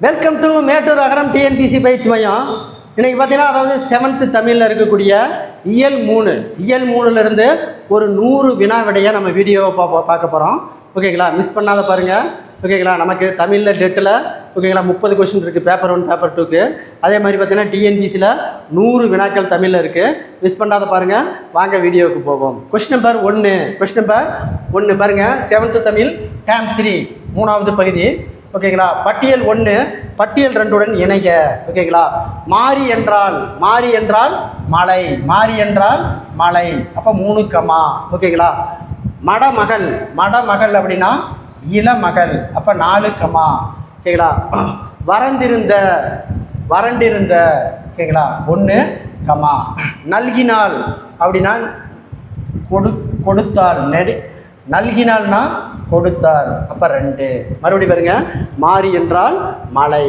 Welcome to Mettur Agaram TNPSC பயிற்சி மையம். இன்றைக்கி பார்த்தீங்கன்னா அதாவது 7th தமிழில் இருக்கக்கூடிய இயல் 3 இருந்து ஒரு 100 வினா விடையை நம்ம வீடியோவை பார்க்க போகிறோம். ஓகேங்களா, மிஸ் பண்ணாத பாருங்கள். ஓகேங்களா, நமக்கு தமிழில் டெட்டில் ஓகேங்களா 30 கொஸ்டின் இருக்குது, பேப்பர் 1 பேப்பர் 2க்கு. அதே மாதிரி பார்த்தீங்கன்னா டிஎன்பிசியில் 100 வினாக்கள் தமிழில் இருக்குது. மிஸ் பண்ணாத பாருங்கள். வாங்க வீடியோவுக்கு போவோம். கொஸ்டின் நம்பர் 1 பாருங்கள். 7th தமிழ் டேம் 3 3வது பகுதி. ஓகேங்களா, பட்டியல் 1 பட்டியல் 2உடன் இணைக. ஓகேங்களா, மாறி என்றால் மலை, மாறி என்றால் மலை, அப்போ 3 கமா. ஓகேங்களா, மடமகள் அப்படின்னா இளமகள், அப்போ 4 கமா. ஓகேங்களா, வறண்டிருந்த ஓகேங்களா 1 கமா. நல்கினாள் அப்படின்னா கொடுத்தாள், நல்கினால்னா கொடுத்தார், அப்போ 2. மறுபடியும் பாருங்க, மாறி என்றால் மலை,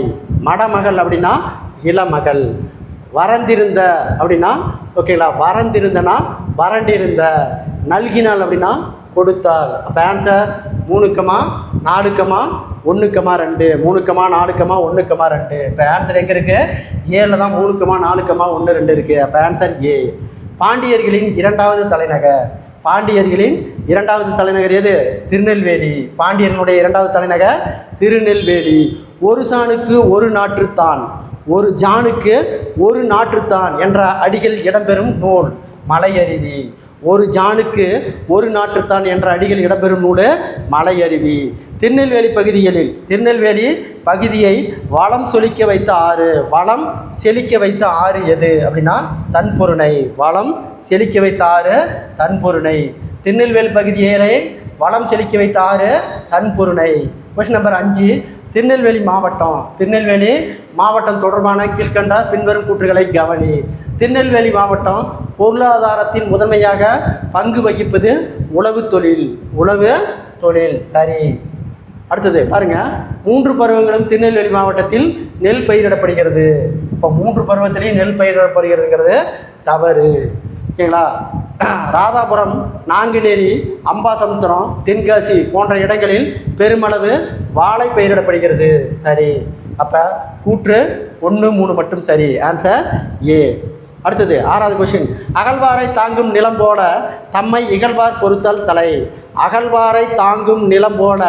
மடமகள் அப்படின்னா இளமகள், வறந்திருந்த அப்படின்னா ஓகேங்களா வறந்திருந்தனா வறண்டிருந்த, நல்கினாள் அப்படின்னா கொடுத்தார். அப்போ answer 3 comma 4 comma 1 comma 2, 3 comma 4 comma 1 comma 2. இப்போ ஆன்சர் எங்கே இருக்குது? ஏல தான் 3 கமா 4 கமா 1 2 இருக்குது. அப்போ ஆன்சர் ஏ. பாண்டியர்களின் 2வது தலைநகர். பாண்டியர்களின் 2வது தலைநகர் எது? திருநெல்வேலி. பாண்டியர்களுடைய 2வது தலைநகர் திருநெல்வேலி. ஒரு சாணுக்கு ஒரு நாற்றுத்தான், ஒரு ஜானுக்கு ஒரு நாற்றுத்தான் என்ற அடிகள் இடம்பெறும் நூல் மலையருவி. ஒரு ஜானுக்கு ஒரு நாற்றுத்தான் என்ற அடிகள் இடம்பெறும் நூல் மலையருவி. திருநெல்வேலி பகுதியை வளம் செழிக்க வைத்த ஆறு எது அப்படின்னா தன்பொருணை. வளம் செழிக்க வைத்த ஆறு தன்பொருணை. திருநெல்வேலி பகுதியை வளம் செழிக்க வைத்த ஆறு தன்பொருணை. கொஸ்டின் நம்பர் 5 திருநெல்வேலி மாவட்டம் தொடர்பான கீழ்கண்ட பின்வரும் கூற்றுகளை கவனி. திருநெல்வேலி மாவட்டம் பொருளாதாரத்தின் முதன்மையாக பங்கு வகிப்பது உழவு தொழில். சரி. அடுத்தது பாருங்க, 3 பருவங்களும் திருநெல்வேலி மாவட்டத்தில் நெல் பயிரிடப்படுகிறது. இப்போ 3 பருவத்திலையும் நெல் பயிரிடப்படுகிறதுங்கிறது தவறு. ஓகேங்களா, ராதாபுரம், நாங்குநேரி, அம்பாசமுத்திரம், தென்காசி போன்ற இடங்களில் பெருமளவு வாழை பயிரிடப்படுகிறது. சரி. அப்போ கூற்று 1 3 மட்டும் சரி. Answer A. அடுத்தது 6வது கொஸ்டின். அகழ்வாரை தாங்கும் நிலம் போல தம்மை இகழ்வார் பொறுத்தால் தலை. அகழ்வாரை தாங்கும் நிலம் போல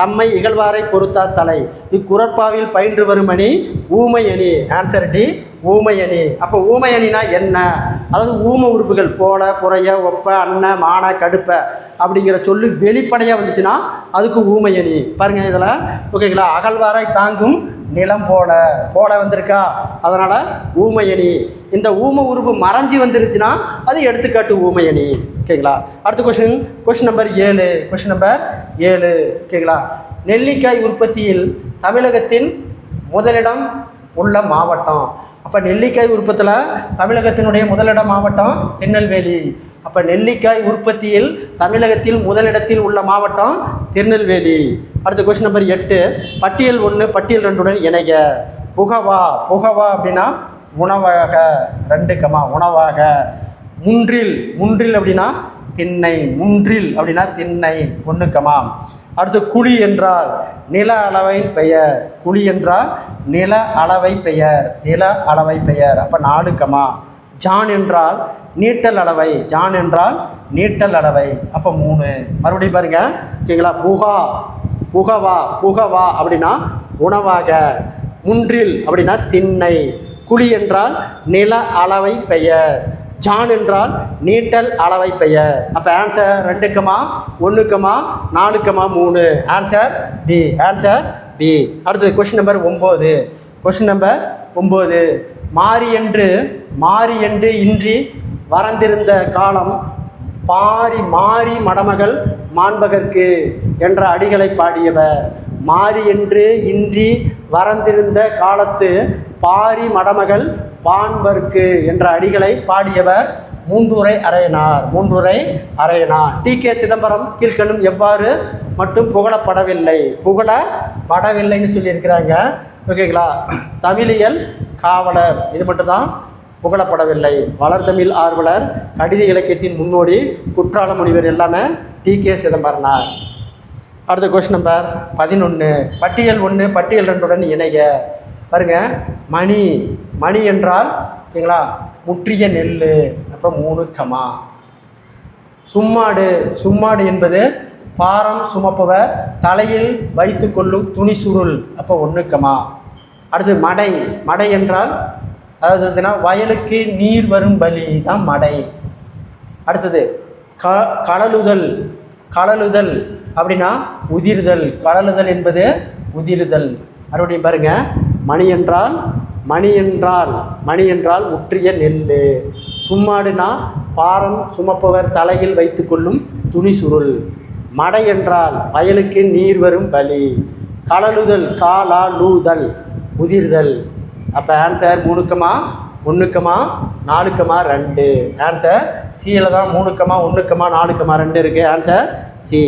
தம்மை இகழ்வாரை பொறுத்தார் தலை. இக்குறட்பாவில் பயின்று வரும் அணி ஊமையணி. Answer D, ஊமையணி. அப்போ ஊமையணினா என்ன? அதாவது ஊம உறுப்புகள் போல, புறைய, ஒப்ப, அன்ன, மான, கடுப்ப அப்படிங்கிற சொல்லு வெளிப்படையாக வந்துச்சுன்னா அதுக்கு ஊமையணி. பாருங்கள் இதில். ஓகேங்களா, அகழ்வாரை தாங்கும் நிலம் போல வந்திருக்கா, அதனால் ஊமையணி. இந்த ஊம உருவு மறைஞ்சி வந்துருச்சுன்னா அது எடுத்துக்காட்டு ஊமையணி. ஓகேங்களா, அடுத்த கொஸ்டின் நம்பர் 7. ஓகேங்களா, நெல்லிக்காய் உற்பத்தியில் தமிழகத்தின் முதலிடம் உள்ள மாவட்டம். அப்போ நெல்லிக்காய் உற்பத்தியில் தமிழகத்தினுடைய முதலிடம் மாவட்டம் திருநெல்வேலி. அப்போ நெல்லிக்காய் உற்பத்தியில் தமிழகத்தில் முதலிடத்தில் உள்ள மாவட்டம் திருநெல்வேலி. அடுத்த கொஸ்டின் நம்பர் 8. பட்டியல் 1 பட்டியல் 2உடன் இணைக. புகவா அப்படின்னா உணவாக, 2 கமா உணவாக. முன்றில் அப்படின்னா திண்ணை, 1 கமா. அடுத்து குழி என்றால் நில அளவை பெயர். குழி என்றால் நில அளவை பெயர், அப்போ 4 கமா. ஜான் என்றால் நீட்டல் அளவை, அப்போ 3. மறுபடியும் பாருங்க. ஓகேங்களா, புகவா அப்படின்னா உணவாக, முன்றில் அப்படின்னா திண்ணை, குழி என்றால் நில அளவை பெயர், ஜான் என்றால் நீட்டல் அளவை பெயர். அப்போ answer 2 comma 1 comma 4 comma 3. Answer B. அடுத்தது கொஸ்டின் நம்பர் 9. மாறி என்று இன்றி வறந்திருந்த காலம் மாறி மடமகள் மாண்பகற்கு என்ற அடிகளை பாடியவர். மாறி என்று இன்றி வறந்திருந்த காலத்து பாரி மடமகள் பாண்பர்க்கு என்ற அடிகளை பாடியவர் மூன்றுரை அரையனார். டி.கே. சிதம்பரம் கீழ்கண்ணும் எவ்வாறு மட்டும் புகழப்படவில்லைன்னு சொல்லியிருக்கிறாங்க. ஓகேங்களா, தமிழியல் காவலர் இது மட்டும்தான் புகழப்படவில்லை. வளர்தமிழ் ஆர்வலர், கடித இலக்கியத்தின் முன்னோடி, குற்றால முனிவர் எல்லாமே டி.கே. சிதம்பரனார். அடுத்த கொஸ்டின் நம்பர் 11. பட்டியல் 1 பட்டியல் 2 இணைக. பாருங்க, மணி மணி என்றால் ஓகேங்களா முற்றிய நெல், அப்போ 3 கமா. சும்மாடு சும்மாடு என்பது பாரம் சுமப்பவர் தலையில் வைத்து கொள்ளும் துணி சுருள், அப்போ 1 கமா. அடுத்து மடை மடை என்றால் அதாவது வந்துன்னா வயலுக்கு நீர் வரும் வழி தான் மடை. அடுத்தது களலுதல் கழலுதல் அப்படின்னா உதிர்தல், கழலுதல் என்பது உதிர்தல். மறுபடியும் பாருங்க, மணி என்றால் மணி என்றால் மணி என்றால் முற்றிய நெல். சும்மாடுனா பாரம் சுமப்பவர் தலையில் வைத்து கொள்ளும் துணி சுருள். மடை என்றால் வயலுக்கு நீர் வரும் வழி. கழலுதல் காலாலூதல் உதிர்தல். அப்போ answer 3 comma 1 comma 4 comma 2. Answer சியில் தான் 3 கமா 1 கமா 4 கமா 2 இருக்குது. Answer C.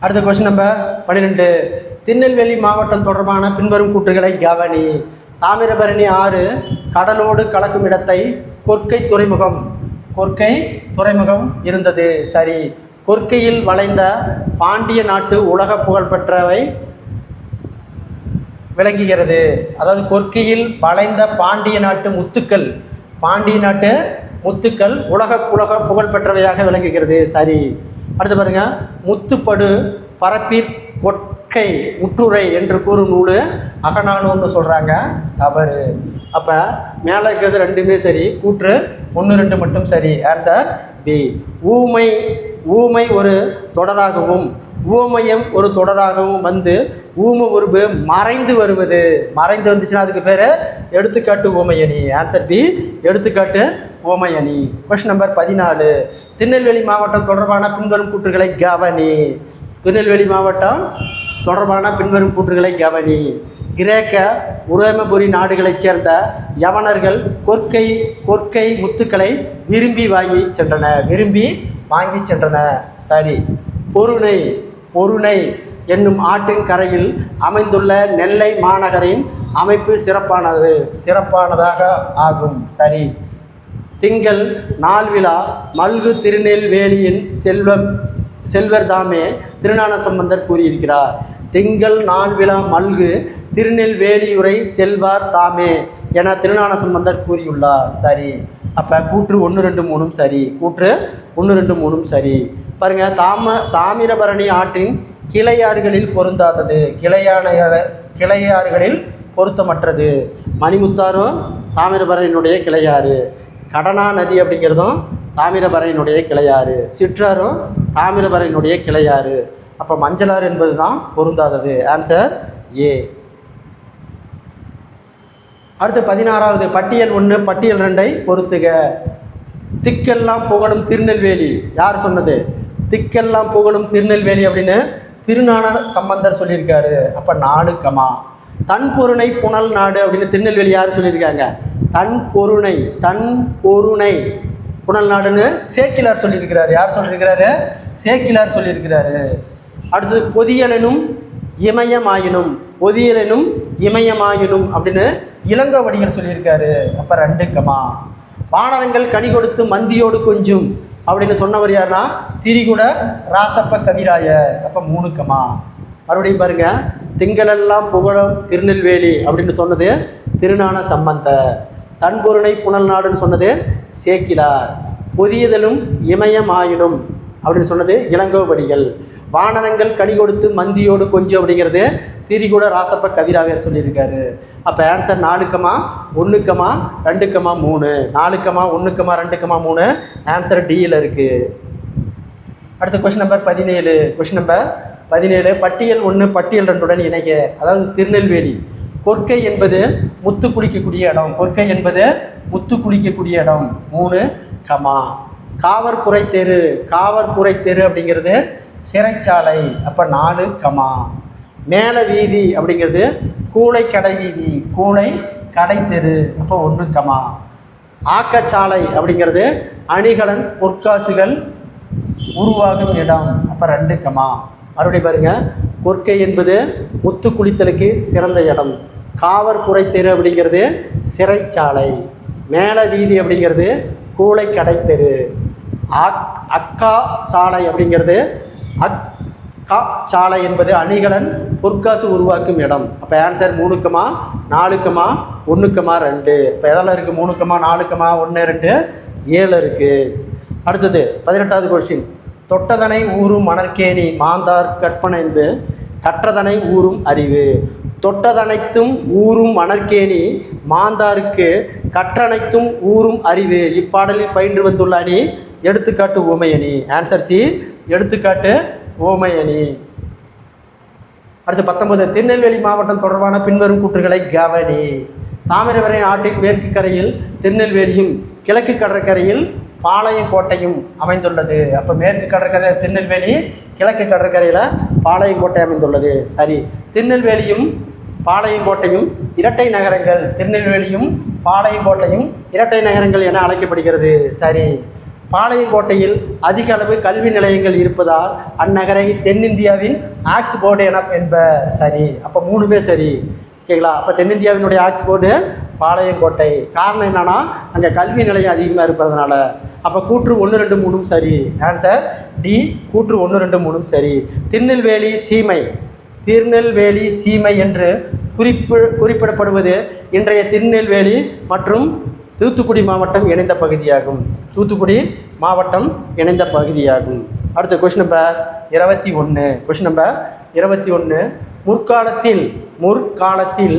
அடுத்த கொஸ்டின் நம்பர் 12. திருநெல்வேலி மாவட்டம் தொடர்பான பின்வரும் கூற்றுகளை கவனி. தாமிரபரணி ஆறு கடலோடு கலக்கும் இடத்தை கொற்கை துறைமுகம் இருந்தது. சரி. கொற்கையில் வளைந்த பாண்டிய நாட்டு உலக புகழ்பெற்றவை விளங்குகிறது. அதாவது கொற்கையில் வளைந்த பாண்டிய நாட்டு முத்துக்கள் உலக புகழ்பெற்றவையாக விளங்குகிறது. சரி. அடுத்து பாருங்க, முத்துப்படு பரப்பிற் கொற்கை முற்றுரை என்று கூறும் நூல் அகநானூர்னு சொல்கிறாங்க. தவறு. அப்போ மேலே இருக்கிறது ரெண்டுமே சரி, கூற்று 1 2 மட்டும் சரி. Answer B. ஊமை ஒரு தொடராகவும் ஊமையம் ஒரு தொடராகவும் வந்து ஊம உருபு மறைந்து வந்துச்சுன்னா அதுக்கு பேர் எடுத்துக்காட்டு ஊமையணி. ஆன்சர் பி, எடுத்துக்காட்டு ஊமையணி. Question number 14. திருநெல்வேலி மாவட்டம் தொடர்பான பின்வரும் கூற்றுகளை கவனி. திருநெல்வேலி மாவட்டம் தொடர்பான பின்வரும் கூற்றுகளை கவனி. கிரேக்க உரோமபுரி நாடுகளைச் சேர்ந்த யவனர்கள் கொற்கை முத்துக்களை விரும்பி வாங்கி சென்றன. சரி. பொருணை என்னும் ஆற்றின் கரையில் அமைந்துள்ள நெல்லை மாநகரின் அமைப்பு சிறப்பானதாக ஆகும். சரி. திங்கள் நாள்விழா மல்கு திருநெல்வேலியின் செல்வர் தாமே திருஞான சம்பந்தர் கூறியிருக்கிறார். திங்கள் நாள்விழா மல்கு திருநெல்வேலியுரை செல்வார் தாமே என திருஞான சம்பந்தர் கூறியுள்ளார். சரி. அப்போ கூற்று 1 2 3 சரி. கூற்று 1 2 3 சரி. பாருங்க, தாமிரபரணி ஆற்றின் கிளையாறுகளில் பொருந்தாதது, கிளையாறுகளில் பொருத்தமற்றது. மணிமுத்தாரும் தாமிரபரணியினுடைய கிளையாறு. கடனா நதி அப்படிங்கிறதும் தாமிரபரணியினுடைய கிளையாறு. சிற்றாரும் தாமிரபரணியினுடைய கிளையாறு. அப்போ மஞ்சளாறு என்பது தான் பொருந்தாதது. Answer A. அடுத்து 16வது பட்டியல் 1 பட்டியல் 2 பொறுத்துக. திக்கெல்லாம் புகழும் திருநெல்வேலி யார் சொன்னது? திக்கெல்லாம் புகழும் திருநெல்வேலி அப்படின்னு திருஞான சம்பந்தர் சொல்லியிருக்காரு. அப்போ 4 கமா. தன் பொருணை புனல் நாடு அப்படின்னு திருநெல்வேலி யார் சொல்லியிருக்காங்க? தன் பொருணை புனல் நாடுன்னு சேக்கிலார் சொல்லியிருக்கிறாரு. யார் சொல்லியிருக்கிறாரு? சேக்கிலார் சொல்லியிருக்கிறாரு. அடுத்தது பொதியலெனும் இமயமாயினும் அப்படின்னு இளங்கோவடிகள் சொல்லியிருக்காரு. அப்போ 2 கமா. வானரங்கள் கனி கொடுத்து மந்தியோடு கொஞ்சும் அப்படின்னு சொன்னவர் யாருன்னா திரிகுட ராசப்ப கவிராயர். அப்போ 3 கமா. மறுபடியும் பாருங்க, திங்களெல்லாம் புகழும் திருநெல்வேலி அப்படின்னு சொன்னது திருஞான சம்பந்தர். தன்பொருணை புனல் நாடுன்னு சொன்னது சேக்கிலார். பொதியதலும் இமயமாயினும் அப்படின்னு சொன்னது இளங்கோவடிகள். வானரங்கள் கனி கொடுத்து மந்தியோடு கொஞ்சம் அப்படிங்கிறது திரிகுட ராசப்ப கவிராயர் சொல்லியிருக்காரு. அப்போ answer 4 comma 1 comma 2 comma 3. 4 comma 1 comma 2 comma 3. Answer டியில் இருக்குது. அடுத்த கொஸ்டின் நம்பர் 17. Question number 17. பட்டியல் 1 பட்டியல் 2 இணைக. அதாவது திருநெல்வேலி கொற்கை என்பது முத்து குடிக்கக்கூடிய இடம் 3 கமா. காவற்புரை தெரு அப்படிங்கிறது சிறைச்சாலை. அப்போ 4 கமா. மேல வீதி அப்படிங்கிறது கூளை கடை தெரு. அப்போ 1 கமா. ஆக்கச்சாலை அப்படிங்கிறது அணிகலன் பொற்காசுகள் உருவாகும் இடம். அப்போ 2 கமா. மறுபடியும் பாருங்க, கொற்கை என்பது முத்து குளித்தலுக்கு சிறந்த இடம். காவற்புரை தெரு அப்படிங்கிறது சிறைச்சாலை. மேல வீதி அப்படிங்கிறது கூளை கடை தெரு. அக்கா சாலை அப்படிங்கிறது கா சாலை என்பது அணிகலன் பொற்காசு உருவாக்கும் இடம். அப்போ ஆன்சர் 3, 4, 1, 2. இப்போ எதெல்லாம் இருக்குது? 3, 4, 1, 2, 7 இருக்குது. அடுத்தது 18வது கொஸ்டின். தொட்டதனை ஊறும் மணற்கேணி மாந்தார் கற்பனைந்து கற்றதனை ஊறும் அறிவு. தொட்டதனைத்தும் ஊறும் மணற்கேணி மாந்தாருக்கு கற்றனைத்தும் ஊறும் அறிவு. இப்பாடலில் பயின்று வந்துள்ள அணி எடுத்துக்காட்டு ஊமையணி. ஆன்சர் சி, எடுத்துக்காட்டு ஊமையணி. அடுத்து 19. திருநெல்வேலி மாவட்டம் தொடர்பான பின்வரும் கூற்றுகளை கவனி. தாமிரபரணி ஆற்றின் மேற்கு கரையில் திருநெல்வேலியும் கிழக்கு கடற்கரையில் பாளையங்கோட்டையும் அமைந்துள்ளது. அப்போ மேற்கு கடற்கரையில் திருநெல்வேலி, கிழக்கு கடற்கரையில் பாளையங்கோட்டை அமைந்துள்ளது. சரி. திருநெல்வேலியும் பாளையங்கோட்டையும் இரட்டை நகரங்கள். திருநெல்வேலியும் பாளையங்கோட்டையும் இரட்டை நகரங்கள் என அழைக்கப்படுகிறது. சரி. பாளையங்கோட்டையில் அதிக அளவு கல்வி நிலையங்கள் இருப்பதால் அந்நகரை தென்னிந்தியாவின் ஆக்ஸ்போர்டு என என்பர். சரி. அப்போ 3மே சரி. ஓகேங்களா? அப்போ தென்னிந்தியாவினுடைய ஆக்ஸ்போர்டு பாளையங்கோட்டை. காரணம் என்னன்னா அங்கே கல்வி நிலையம் அதிகமாக இருப்பதனால. அப்போ கூற்று 1, 2, 3 சரி. ஆன்சர் டி, கூற்று 1, 2, 3 சரி. திருநெல்வேலி சீமை, திருநெல்வேலி சீமை என்று குறிப்பிடப்படுவது இன்றைய திருநெல்வேலி மற்றும் தூத்துக்குடி மாவட்டம் இணைந்த பகுதியாகும். தூத்துக்குடி மாவட்டம் இணைந்த பகுதியாகும். அடுத்த கொஸ்டின் நம்பர் 21. Question number 21. முற்காலத்தில்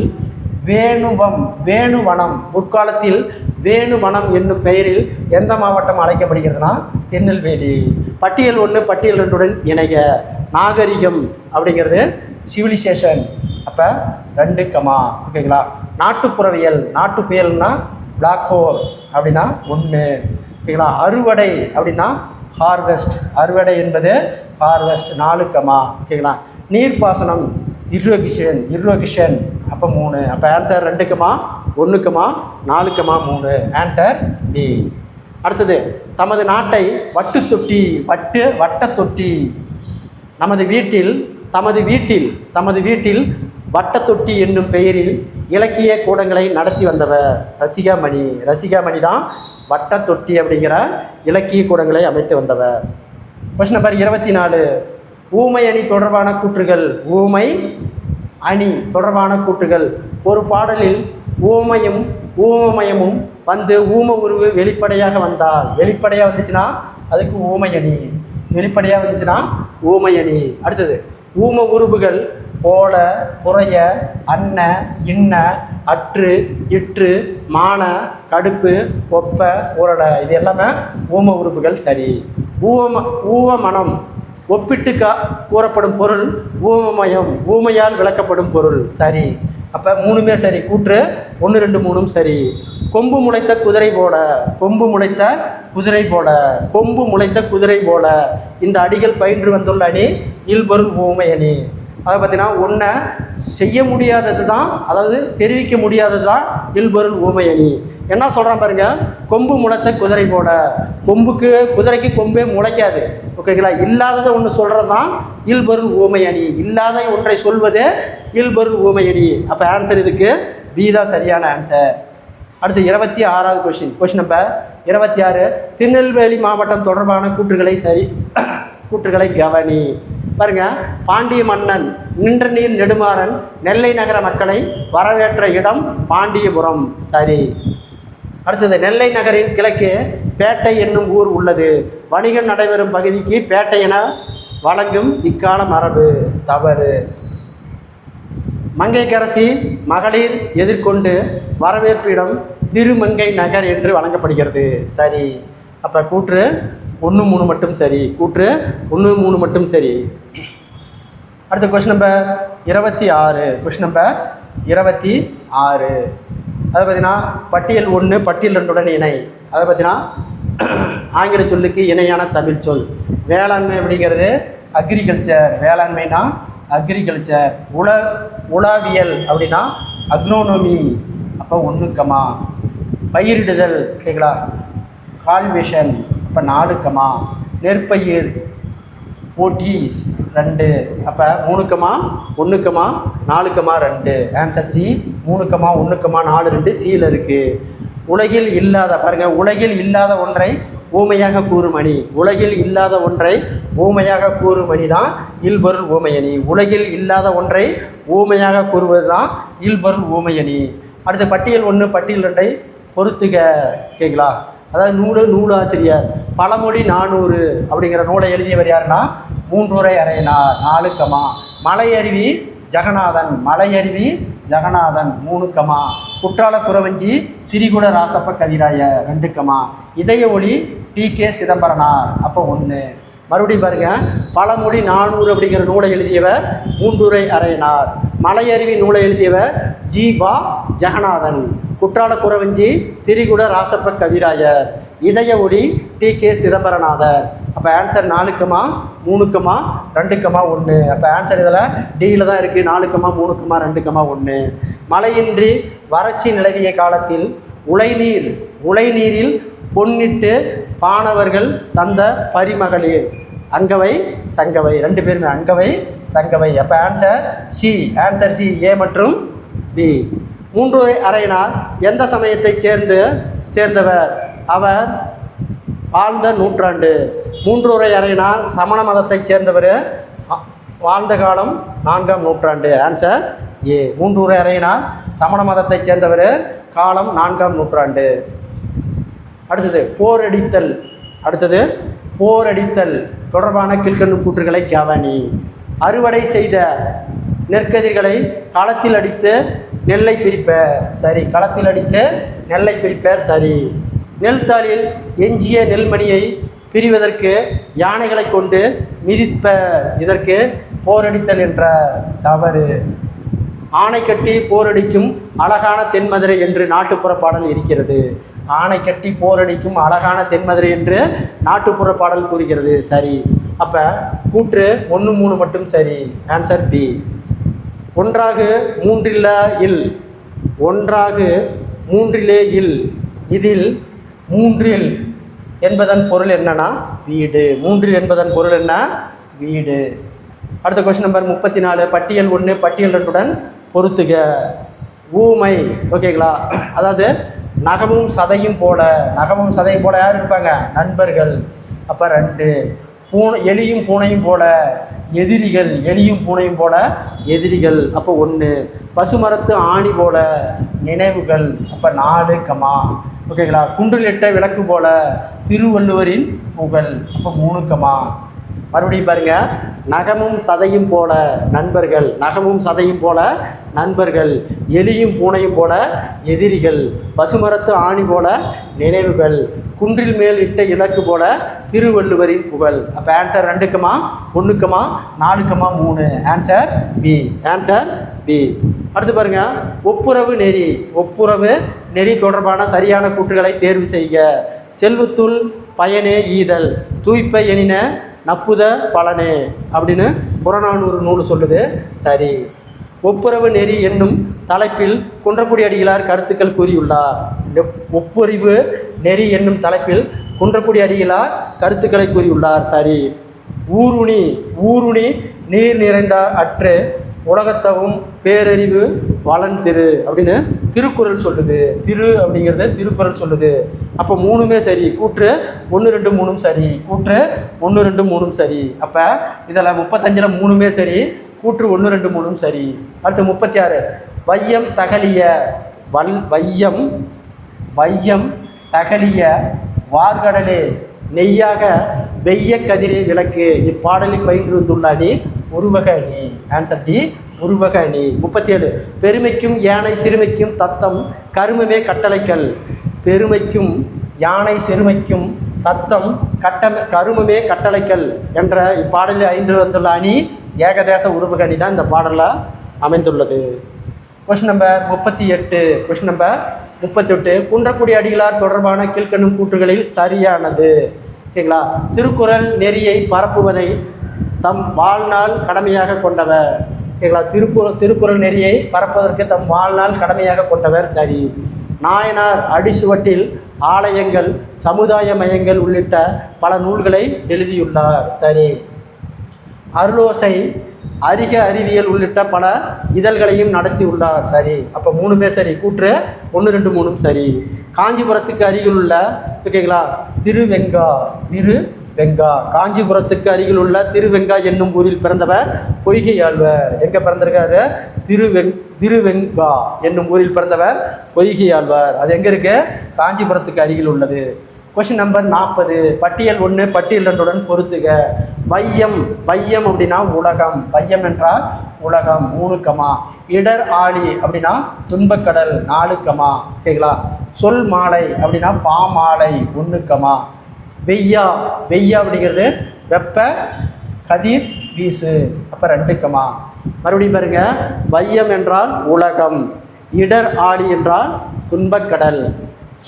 வேணுவனம், முற்காலத்தில் வேணுவனம் என்னும் பெயரில் எந்த மாவட்டம் அழைக்கப்படுகிறதுனா திருநெல்வேலி. பட்டியல் 1 பட்டியல் 2 இணைக. நாகரிகம் அப்படிங்கிறது சிவிலைசேஷன். அப்போ 2, ஓகேங்களா? நாட்டுப்புறவியல், நாட்டுப்புயல்னா பிளாக் ஹோல் அப்படின்னா 1, ஓகேங்களா? அறுவடை அப்படின்னா ஹார்வெஸ்ட், அறுவடை என்பது ஹார்வெஸ்ட் 4, ஓகேங்களா? நீர்ப்பாசனம் இர்ரிகேஷன் அப்போ 3. அப்போ ஆன்சர் 2, 1, 4, 3. Answer D. அடுத்தது தமது நாட்டை வட்டத்தொட்டி. தமது வீட்டில் வட்டத்தொட்டி என்னும் பெயரில் இலக்கிய கூடங்களை நடத்தி வந்தவர் ரசிகாமணி. ரசிகாமணி தான் வட்டத்தொட்டி அப்படிங்கிற இலக்கிய கூடங்களை அமைத்து வந்தவர். Question number 24. ஊமை அணி தொடர்பான கூற்றுகள். ஊமை அணி தொடர்பான கூற்றுகள். ஒரு பாடலில் ஊமமயமும் வந்து ஊம உருவு வெளிப்படையாக வந்தால், வெளிப்படையாக வந்துச்சுன்னா அதுக்கு ஊமை அணி, வெளிப்படையாக வந்துச்சுன்னா ஊமை அணி. அடுத்தது ஊம உருவுகள் போல, புறைய, அன்ன, இன்ன, அற்று, இற்று, மான, கடுப்பு, ஒப்ப, உரட. இது எல்லாமே ஊம உருவுகள். சரி. ஊவமனம் ஒப்பிட்டு கூறப்படும் பொருள் ஊமமயம், ஊமையால் விளக்கப்படும் பொருள். சரி. அப்போ 3மே சரி. கூற்று 1, 2, 3 சரி. கொம்பு முளைத்த குதிரை போல இந்த அடிகள் பயின்று வந்துள்ள அணி இல்பொருள் ஊமை அணி. அதை பார்த்தீங்கன்னா ஒன்றை செய்ய முடியாதது தான், அதாவது தெரிவிக்க முடியாதது தான் இல்பொருள் ஊமை அணி. என்ன சொல்கிறான் பாருங்க, கொம்பு முளைத்த குதிரை போல. குதிரைக்கு கொம்பே முளைக்காது, ஓகேங்களா? இல்லாததை ஒன்று சொல்கிறது தான் இல்பொருள் ஊமை அணி. இல்லாத ஒன்றை சொல்வது இல்பொருள் ஊமை அணி. அப்போ ஆன்சர் இதுக்கு பி தான் சரியான ஆன்சர். அடுத்து 26வது கொஸ்டின் நம்பர் 26. திருநெல்வேலி மாவட்டம் தொடர்பான கூற்றுகளை கவனி. பாருங்க, பாண்டிய மன்னன் நின்ற நீர் நெடுமாறன் நெல்லை நகர மக்களை வரவேற்ற இடம் பாண்டியபுரம். சரி. அடுத்தது நெல்லை நகரின் கிழக்கே பேட்டை என்னும் ஊர் உள்ளது. வணிகம் நடைபெறும் பகுதிக்கு பேட்டை என வழங்கும் இக்கால மரபு. தவறு. மங்கைக்கரசி மகளிர் எதிர்கொண்டு வரவேற்பு இடம் திருமங்கை நகர் என்று வழங்கப்படுகிறது. சரி. அப்போ கூற்று 1, 3 மட்டும் சரி. கூற்று 1, 3 மட்டும் சரி. அடுத்த கொஸ்டின் நம்பர் 26. Question number 26. அதை பார்த்தீங்கன்னா பட்டியல் 1 பட்டியல் 2 இணை. அதை பார்த்தீங்கன்னா ஆங்கில சொல்லுக்கு இணையான தமிழ் சொல். வேளாண்மை அப்படிங்கிறது அக்ரிகல்ச்சர். வேளாண்மைனா அக்ரிகல்ச்சர். உளவியல் அப்படின்னா அக்ரோனோமி. அப்போ 1, பயிரிடுதல், ஓகேங்களா? கால்வேஷன். அப்போ 4, நெற்பயிர் போட்டீஸ் 2. அப்போ 3, 1, 4, 2. Answer C. 3, 1, 4, 2 சியில் இருக்குது. உலகில் இல்லாத, பாருங்கள், உலகில் இல்லாத ஒன்றை ஊமையாக கூறும் அணி. உலகில் இல்லாத ஒன்றை ஊமையாக கூறும் அணி தான் இல்பொருள் ஊமையணி. உலகில் இல்லாத ஒன்றை ஊமையாக கூறுவது தான் இல்பொருள் ஊமையணி. அடுத்து பட்டியல் 1 பட்டியல் 2 பொறுத்துக. கேட்கலா? அதாவது நூலாசிரியர் பழமொழி 400 அப்படிங்கிற நூலை எழுதியவர் யாருன்னா மூன்றுரை அறையனார் 4 மலையருவி ஜெகநாதன் 3 குற்றால குறவஞ்சி திரிகுட ராசப்ப கவிராய 2 இதய ஒளி டி.கே. சிதம்பரனார் அப்போ 1. மறுபடியும் பாருங்க, பழமொழி 400 அப்படிங்கிற நூலை எழுதியவர் மூன்றுரை அறையனார். மலையருவி நூலை எழுதியவர் ஜி.வா. ஜெகநாதன். குற்றால குறவஞ்சி திரிகுட ராசப்ப கவிராயர். இதய ஒளி டி.கே. சிதம்பரநாதர். அப்போ ஆன்சர் 4, 3, 2, 1. அப்போ ஆன்சர் இதில் டியில் தான் இருக்குது. 4, 3, 2, 1. மழையின்றி வறட்சி நிலவிய காலத்தில் உளைநீரில் பொன்னிட்டு பாணவர்கள் தந்த பரிமகளிர் அங்கவை சங்கவை 2 பேருமே அங்கவை சங்கவை. அப்போ ஆன்சர் சி. ஏ மற்றும் பி. மூன்றுரை அறையனார் எந்த சமயத்தை சேர்ந்தவர்? அவர் வாழ்ந்த நூற்றாண்டு. மூன்றுரை அறையனார் சமண மதத்தைச் சேர்ந்தவர். வாழ்ந்த காலம் 4ஆம் நூற்றாண்டு. Answer A. மூன்றுரை அறையனார் சமண மதத்தைச் சேர்ந்தவர். காலம் 4ஆம் நூற்றாண்டு. அடுத்தது போரடித்தல் தொடர்பான கீழ்க்கண்ணும் கூற்றுகளை கவனி. அறுவடை செய்த நெற்கதிர்களை களத்தில் அடித்து நெல்லை பிரிப்பர். சரி. களத்தில் அடித்து நெல்லை பிரிப்பர். சரி. நெல்தாளில் எஞ்சிய நெல்மணியை பிரிவதற்கு யானைகளை கொண்டு மிதிப்பர். இதற்கு போரடித்தல் என்ற தவறு. ஆணை கட்டி போரடிக்கும் அழகான தென்மதுரை என்று நாட்டுப்புற பாடல் இருக்கிறது. ஆணை கட்டி போரடிக்கும் அழகான தென்மதுரை என்று நாட்டுப்புற பாடல் கூறுகிறது. சரி. அப்போ கூற்று 1, 3 மட்டும் சரி. Answer B. ஒன்றாகு மூன்றிலே இல் இதில் மூன்றில் என்பதன் பொருள் என்னன்னா வீடு. மூன்றில் என்பதன் பொருள் என்ன? வீடு. அடுத்த கொஸ்டின் நம்பர் 34 பட்டியல் 1 பட்டியல் 2 பொறுத்துக. ஊமை. ஓகேங்களா? அதாவது நகமும் சதையும் போல யார் இருப்பாங்க? நண்பர்கள். அப்போ 2. எலியும் பூனையும் போல எதிரிகள். எதிரிகள். அப்போ 1. பசுமரத்து ஆணி போல நினைவுகள். அப்போ 4, ஓகேங்களா? குன்றிலிட்ட விளக்கு போல திருவள்ளுவரின் புகழ். அப்போ 3, மறுபடியும் பாருங்க, நகமும் சதையும் போல நண்பர்கள், எலியும் பூனையும் போல எதிரிகள், பசுமரத்து ஆணி போல நினைவுகள், குன்றில் மேல் இட்ட இலக்கு போல திருவள்ளுவரின் புகழ். அப்போ ஆன்சர் 2, 1, 4, 3. Answer B. அடுத்து பாருங்க, ஒப்புரவு நெறி தொடர்பான சரியான கூற்றுகளை தேர்வு செய்க. செல்வத்துள் பயனே ஈதல், தூய்ப்பை எனின நப்புத பலனே அப்படின்னு புறநானூறு நூல் சொல்லுது. சரி. ஒப்புரவு நெறி என்னும் தலைப்பில் குன்றக்குடி அடிகளார் கருத்துக்கள் கூறியுள்ளார். ஒப்புரவு நெறி என்னும் தலைப்பில் குன்றக்குடி அடிகளார் கருத்துக்களை கூறியுள்ளார். சரி. ஊருணி நீர் நிறைந்தார் அற்று உலகத்தவும் பேரறிவு வளன் திரு அப்படின்னு திருக்குறள் சொல்லுது. அப்படிங்கிறது திருக்குறள் சொல்லுது. அப்போ 3மே சரி. கூற்று 1, 2, 3 சரி. கூற்று 1, 2, 3 சரி. அப்போ இதில் 35ல் 3மே சரி. கூற்று 1, 2, 3 சரி. அடுத்து 36 வையம் தகலிய வார்கடலே நெய்யாக வெய்ய கதிரே விளக்கு. இப்பாடலில் பயின்று வந்துள்ள அணி உருவக அணி. Answer D. உருவக அணி. 37 பெருமைக்கும் யானை சிறுமைக்கும் தத்தம் கருமமே கட்டளைக்கல். பெருமைக்கும் யானை சிறுமைக்கும் தத்தம் கருமமே கட்டளைக்கல் என்ற இப்பாடலில் பயின்று வந்துள்ள அணி ஏகதேச உருவக அணி தான் இந்த பாடலில் அமைந்துள்ளது. கொஸ்டின் நம்பர் 38 குன்றக்குடி அடிகளார் தொடர்பான கீழ்க்கண்ணும் கூற்றுகளில் சரியானது. ஓகேங்களா? திருக்குறள் நெறியை பரப்புவதை தம் வாழ்நாள் கடமையாக கொண்டவர். ஓகேங்களா? திருக்குறள் நெறியை பரப்புவதற்கு தம் வாழ்நாள் கடமையாக கொண்டவர். சரி. நாயனார் அடிசுவட்டில் ஆலயங்கள் சமுதாய மையங்கள் உள்ளிட்ட பல நூல்களை எழுதியுள்ளார். சரி. அருளோசை அறிக அறிவியல் உள்ளிட்ட பல இதழ்களையும் நடத்தியுள்ளார். சரி. அப்போ 3மே சரி. கூற்று 1, 2, 3 சரி. காஞ்சிபுரத்துக்கு அருகில் உள்ள ஓகேங்களா திருவெங்கா காஞ்சிபுரத்துக்கு அருகில் உள்ள திருவெங்கா என்னும் ஊரில் பிறந்தவர் பொய்கை ஆழ்வார். எங்கே பிறந்திருக்காரு? திருவெங்கா என்னும் ஊரில் பிறந்தவர் பொய்கை ஆழ்வார். அது எங்கே இருக்கு? காஞ்சிபுரத்துக்கு அருகில் உள்ளது. Question number 40. பட்டியல் 1 பட்டியல் 2 பொறுத்துக. வையம் அப்படின்னா உலகம். வையம் என்றால் உலகம் 3 இடர் ஆழி அப்படின்னா துன்பக்கடல் 4 ஓகேங்களா. சொல் மாலை அப்படின்னா பாமாலை 1 வெய்யா அப்படிங்கிறது வெப்ப கதிர் வீசு அப்போ 2 மறுபடியும் பாருங்க. வையம் என்றால் உலகம், இடர் ஆழி என்றால் துன்பக்கடல்,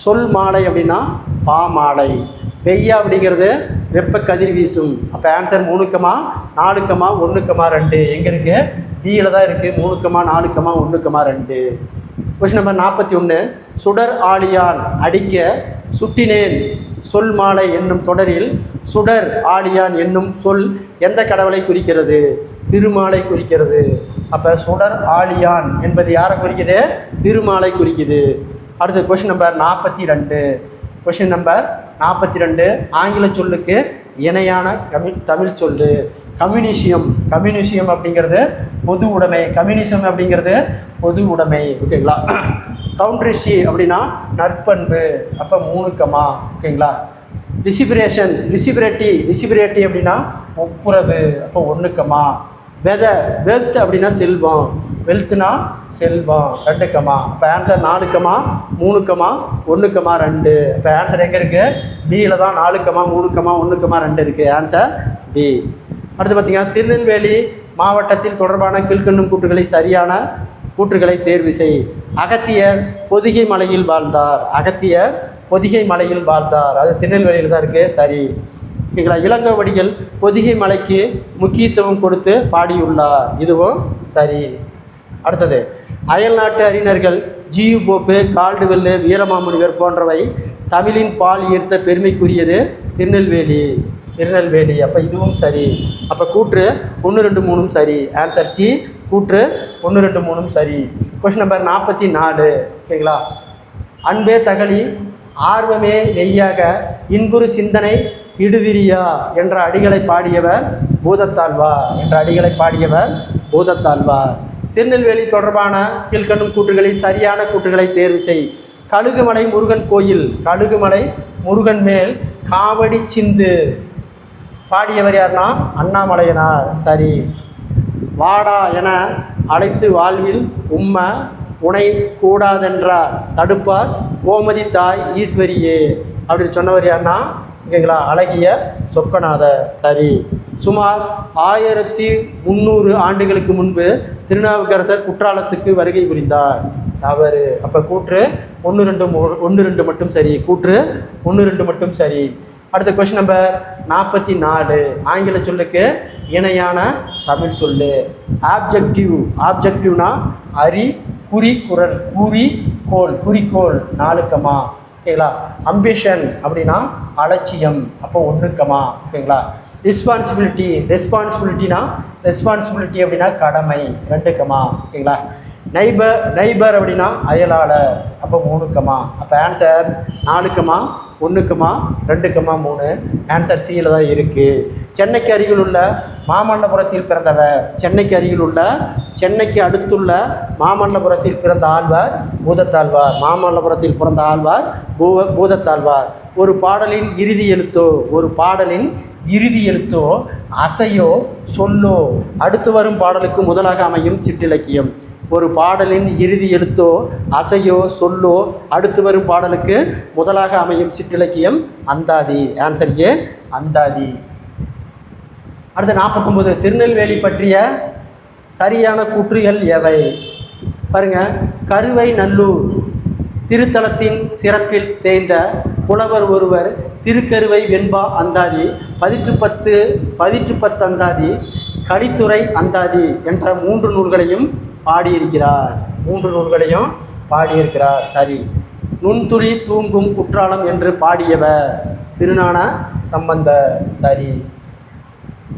சொல் மாலை அப்படின்னா பாமாலை, வெய்யா அப்படிங்கிறது வெப்ப கதிர் வீசும். அப்போ ஆன்சர் 3 4 1 2 எங்கே இருக்குது? டியில் தான் இருக்குது. 3 4 1 2. Question number 41. சுடர் ஆழியான் அடிக்க சுட்டினேன் சொல் மாலை என்னும் தொடரில் சுடர் ஆழியான் என்னும் சொல் எந்த கடவுளை குறிக்கிறது? திருமாலை குறிக்கிறது. அப்போ சுடர் ஆழியான் என்பது யாரை குறிக்குது? திருமாலை குறிக்குது. அடுத்து கொஸ்டின் நம்பர் 42. கொஸ்டின் நம்பர் 42 ஆங்கில சொல்லுக்கு இணையான தமிழ் சொல்லு. கம்யூனிசியம் அப்படிங்கிறது பொது உடைமை. கம்யூனிசம் அப்படிங்கிறது பொது உடைமை ஓகேங்களா. கவுண்ட்ரிஷி அப்படின்னா நற்பண்பு அப்போ 3 ஓகேங்களா. லிசிபிரேட்டி அப்படின்னா ஒப்புரவு அப்போ 1 வெல்த் அப்படின்னா செல்வம். வெல்த்னா செல்வம் 2 இப்போ ஆன்சர் 4 3 1 2. இப்போ ஆன்சர் எங்கே இருக்குது? பியில் தான் 4 3 1 2 இருக்குது. Answer B. அடுத்து பார்த்தீங்கன்னா திருநெல்வேலி மாவட்டத்தில் தொடர்பான கீழ்க்கண்ணும் சரியான கூற்றுகளை தேர்வு செய். அகத்தியர் பொதிகை மலையில் வாழ்ந்தார். அது திருநெல்வேலியில் தான் இருக்குது. சரி ஓகேங்களா. இளங்கோவடிகள் பொதிகை மலைக்கு முக்கியத்துவம் கொடுத்து பாடியுள்ளார். இதுவும் சரி. அடுத்தது அயல்நாட்டு அறிஞர்கள் ஜியு போப்பு, கால்டுவெல்லு, வீரமாமுனிவர் போன்றவை தமிழின் பால் ஈர்த்த பெருமைக்குரியது திருநெல்வேலி. அப்போ இதுவும் சரி. அப்போ கூற்று 1 2 3 சரி. ஆன்சர் சி கூற்று 1 2 3 சரி. கொஸ்டின் நம்பர் 44 ஓகேங்களா. அன்பே தகலி ஆர்வமே நெய்யாக இன்புறு சிந்தனை இடுதிரியா என்ற அடிகளை பாடியவர் பூதத்தாழ்வார். திருநெல்வேலி தொடர்பான கீழ்க்கண்ணும் கூற்றுகளில் சரியான கூற்றுகளை தேர்வு செய். கழுகுமலை முருகன் கோயில், கழுகுமலை முருகன் மேல் காவடி சிந்து பாடியவர் யார்னா அண்ணாமலையனார். சரி. வாடா என அழைத்து வாழ்வில் உனை கூடாதென்றார் தடுப்பார் கோமதி தாய் ஈஸ்வரியே அப்படின்னு சொன்னவர் யார்னா ஓகேங்களா அழகிய சொக்கநாதர். சரி. சுமார் 1300 ஆண்டுகளுக்கு முன்பு திருநாவுக்கரசர் குற்றாலத்துக்கு வருகை புரிந்தார். தவறு. அப்போ கூற்று 1 2 மட்டும் சரி. கூற்று 1 2 மட்டும் சரி. அடுத்த கொஸ்டின் நம்பர் 44 ஆங்கில சொல்லுக்கு இணையான தமிழ் சொல்லு. ஆப்ஜெக்டிவ்னா குறிக்கோள் 4 ஓகேங்களா. அம்பிஷன் அப்படின்னா அலட்சியம் அப்போ 1 ஓகேங்களா. ரெஸ்பான்சிபிலிட்டி அப்படின்னா கடமை 2 ஓகேங்களா. நைபர் அப்படின்னா அயலாளர் அப்போ 3 அப்போ ஆன்சர் 4 1 2 3. ஆன்சர் சியில் தான் இருக்குது. சென்னைக்கு அருகில் உள்ள மாமல்லபுரத்தில் பிறந்தவர். சென்னைக்கு அடுத்துள்ள மாமல்லபுரத்தில் பிறந்த ஆழ்வார் பூதத்தாழ்வார். ஒரு பாடலின் இறுதி எழுத்தோ அசையோ சொல்லோ அடுத்து வரும் பாடலுக்கு முதலாக அமையும் சிற்றிலக்கியம். ஒரு பாடலின் இறுதி எழுத்தோ அசையோ சொல்லோ அடுத்து வரும் பாடலுக்கு முதலாக அமையும் சிற்றிலக்கியம் அந்தாதி. ஆன்சர் ஏ அந்தாதி. அடுத்து 49 திருநெல்வேலி பற்றிய சரியான கூற்றுகள் எவை? பாருங்க. கருவை நல்லூர் திருத்தலத்தின் சிறப்பில் தேய்ந்த புலவர் ஒருவர் திருக்கருவை வெண்பா அந்தாதி, பதிற்று 10 அந்தாதி, கலித்துறை அந்தாதி என்ற 3 நூல்களையும் பாடியிருக்கிறார். சரி. நுண்துளி தூங்கும் குற்றாலம் என்று பாடியவர் திருஞான சம்பந்தர். சரி.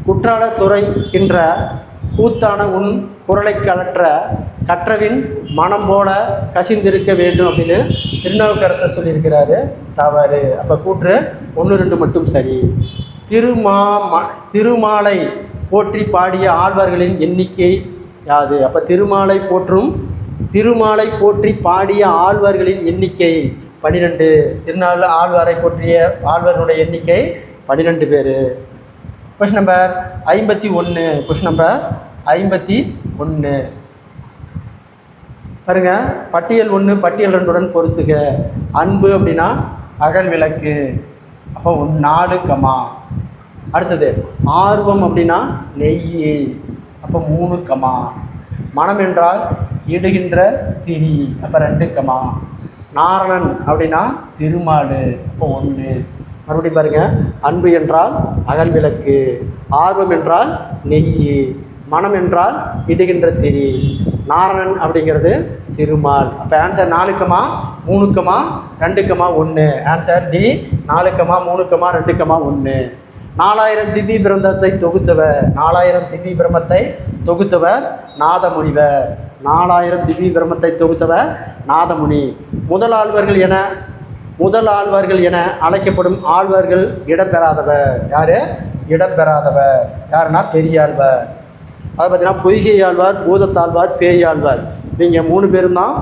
குற்றால துறைக்கின்ற கூத்தான உன் குரலை கற்றவின் மனம் போல கசிந்திருக்க வேண்டும் அப்படின்னு திருநாவுக்கரசர் சொல்லியிருக்கிறாரு. தவறு. அப்போ கூற்று 1, 2 மட்டும் சரி. திருமாலை போற்றி பாடிய ஆழ்வார்களின் எண்ணிக்கை யாது? அப்போ திருமாலை போற்றி பாடிய ஆழ்வார்களின் எண்ணிக்கை 12. ஆழ்வாரை போற்றிய ஆழ்வார்களுடைய எண்ணிக்கை 12 பேர். Question number 51. பாருங்க, பட்டியல் 1 பட்டியல் 2 பொறுத்துக. அன்பு அப்படின்னா அகல் விளக்கு, அப்போ 4 கமா. அடுத்தது ஆர்வம் அப்படின்னா நெய், அப்போ 3 கமா. மனம் என்றால் இடுகின்ற திரி, அப்போ 2 கமா. நாரணன் அப்படின்னா திருமாலு, அப்போ 1. மறுபடியும் பாருங்கள், அன்பு என்றால் அகல் விளக்கு, ஆர்வம் என்றால் நெய், மனம் என்றால் இடுகின்ற திரி, நாரணன் அப்படிங்கிறது திருமால். அப்போ answer 4 comma 3 comma 2 comma 1. Answer D 4 comma 3 comma 2 comma 1. 4000 திவ்ய பிரமத்தை தொகுத்தவர் 4000 திவ்ய பிரமத்தை தொகுத்தவர் நாதமுனிவர். 4000 திவ்ய பிரமத்தை தொகுத்தவர் நாதமுனி. முதல் ஆழ்வார்கள் என அழைக்கப்படும் ஆழ்வார்கள் இடம்பெறாதவர் யார்? யாருன்னா பெரியாழ்வார். அதை பார்த்தீங்கன்னா பொய்கை ஆழ்வார், பூதத்தாழ்வார், பேயாழ்வார், இவங்க 3 பேரும் தான்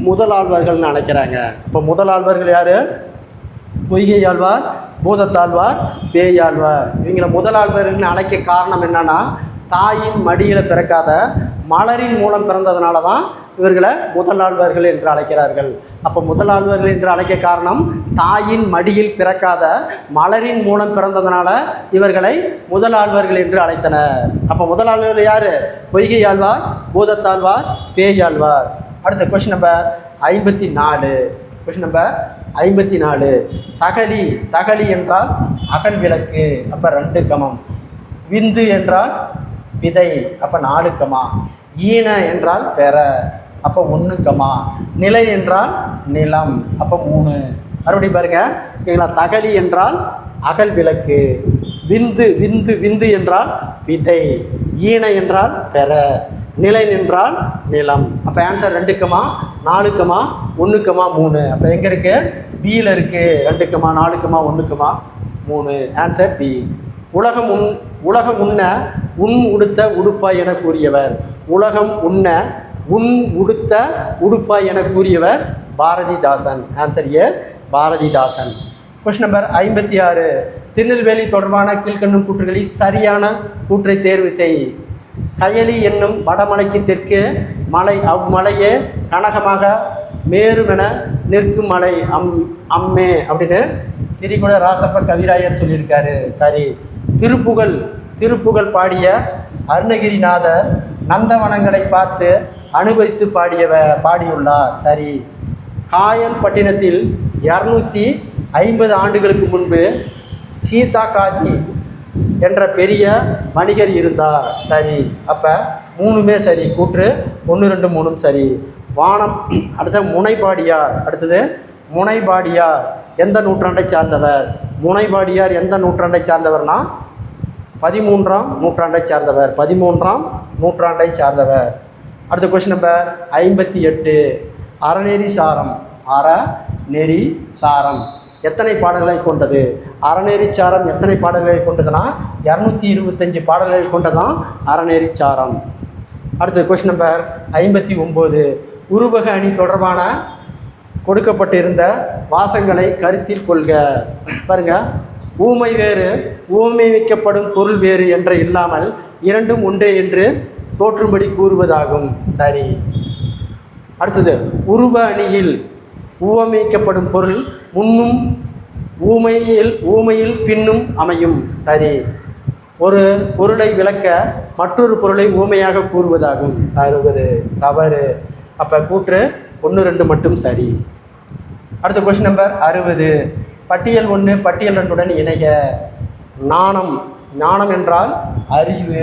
முதல் ஆழ்வார்கள்னு அழைக்கிறாங்க. இப்போ முதல் ஆழ்வார்கள் யார்? பொய்கை ஆழ்வார், பூதத்தாழ்வார், பேயாழ்வார். இவங்களை முதல் ஆழ்வார்கள்னு அழைக்க காரணம் என்னன்னா, தாயின் மடியில் பிறக்காத மலரின் மூலம் பிறந்ததுனால தான் இவர்களை முதல் ஆழ்வார்கள் என்று அழைக்கிறார்கள். அப்போ முதல் ஆழ்வார்கள் என்று அழைக்க காரணம், தாயின் மடியில் பிறக்காத மலரின் மூலம் பிறந்ததுனால இவர்களை முதல் ஆழ்வார்கள் என்று அழைத்தனர். அப்போ முதல் ஆழ்வார்கள் யார்? பொய்கை ஆழ்வார், பூதத்தாழ்வார், பேயாழ்வார். அடுத்த கொஸ்டின் நம்பர் 54. தகலி என்றால் அகல் விளக்கு, அப்போ 2 கமம். விந்து என்றால் விதை, அப்போ 4 கமா. ஈன என்றால் பெற, அப்போ 1 கமா. நிலை என்றால் நிலம், அப்போ 3. மறுபடியும் பாருங்க, ஓகேங்களா? தகலி என்றால் அகல் விளக்கு, விந்து என்றால் விதை, ஈன என்றால் பெற, நிலை என்றால் நிலம். அப்போ ஆன்சர் 2 கமா 4 கமா 1 கமா 3. அப்போ எங்கே இருக்குது? பியில் இருக்குது. 2 comma 4 comma 1 comma 3. Answer B. உலகம் உண்ண உன் உடுத்த உடுப்பாய் என கூறியவர். உலகம் உண்ண உன் உடுத்த உடுப்பாய் என கூறியவர் Bharathidasan. Answer A, Bharathidasan. Question number 56. Tirunelveli தொடர்பான கீழ்கண்ணும் கூற்றுகளில் சரியான கூற்றை தேர்வு செய். கயலி என்னும் வடமலைக்கு தெற்கு மலை, அம்மலையே கனகமாக மேருவென நிற்கும் மலை அம்மே அப்படின்னு திரிகுட ராசப்ப கவிராயர் சொல்லியிருக்காரு. சரி. திருப்புகழ் பாடிய அருணகிரிநாதர் நந்தவனங்களை பார்த்து அனுபவித்து பாடியுள்ளார். சரி. காயல் பட்டினத்தில் 250 ஆண்டுகளுக்கு முன்பு சீதா காதி என்ற பெரிய வணிகர் இருந்தார். சரி. அப்போ 3மே சரி. கூற்று 1, 2, 3 சரி. வானம். அடுத்தது முனைபாடியார் எந்த நூற்றாண்டை சார்ந்தவர்? முனைபாடியார் எந்த நூற்றாண்டை சார்ந்தவர்னா 13ஆம் நூற்றாண்டை சார்ந்தவர். அடுத்த கொஸ்டின் நம்பர் 58. அறநெறி சாரம் எத்தனை பாடல்களை கொண்டது? அறநெறி சாரம் எத்தனை பாடல்களை கொண்டதுன்னா 225 பாடல்களை கொண்டதான் அறநெறி சாரம். அடுத்த கொஸ்டின் நம்பர் 59. உருவக அணி தொடர்பான கொடுக்கப்பட்டிருந்த வாசங்களை கருத்தில் கொள்க. பாருங்க, ஊமை வேறு, ஊமைவிக்கப்படும் பொருள் வேறு என்ற இல்லாமல் இரண்டும் ஒன்றே என்று தோற்றும்படி கூறுவதாகும். சரி. அடுத்தது, உருவ அணியில் ஊமைக்கப்படும் பொருள் முன்னும் ஊமையில் பின்னும் அமையும். சரி. ஒரு பொருளை விளக்க மற்றொரு பொருளை ஊமையாக கூறுவதாகும். தவறு. அப்போ கூற்று 1, 2 மட்டும் சரி. அடுத்த கொஸ்டின் நம்பர் 60. பட்டியல் 1 பட்டியல் 2 இணைக. ஞானம் என்றால் அறிவு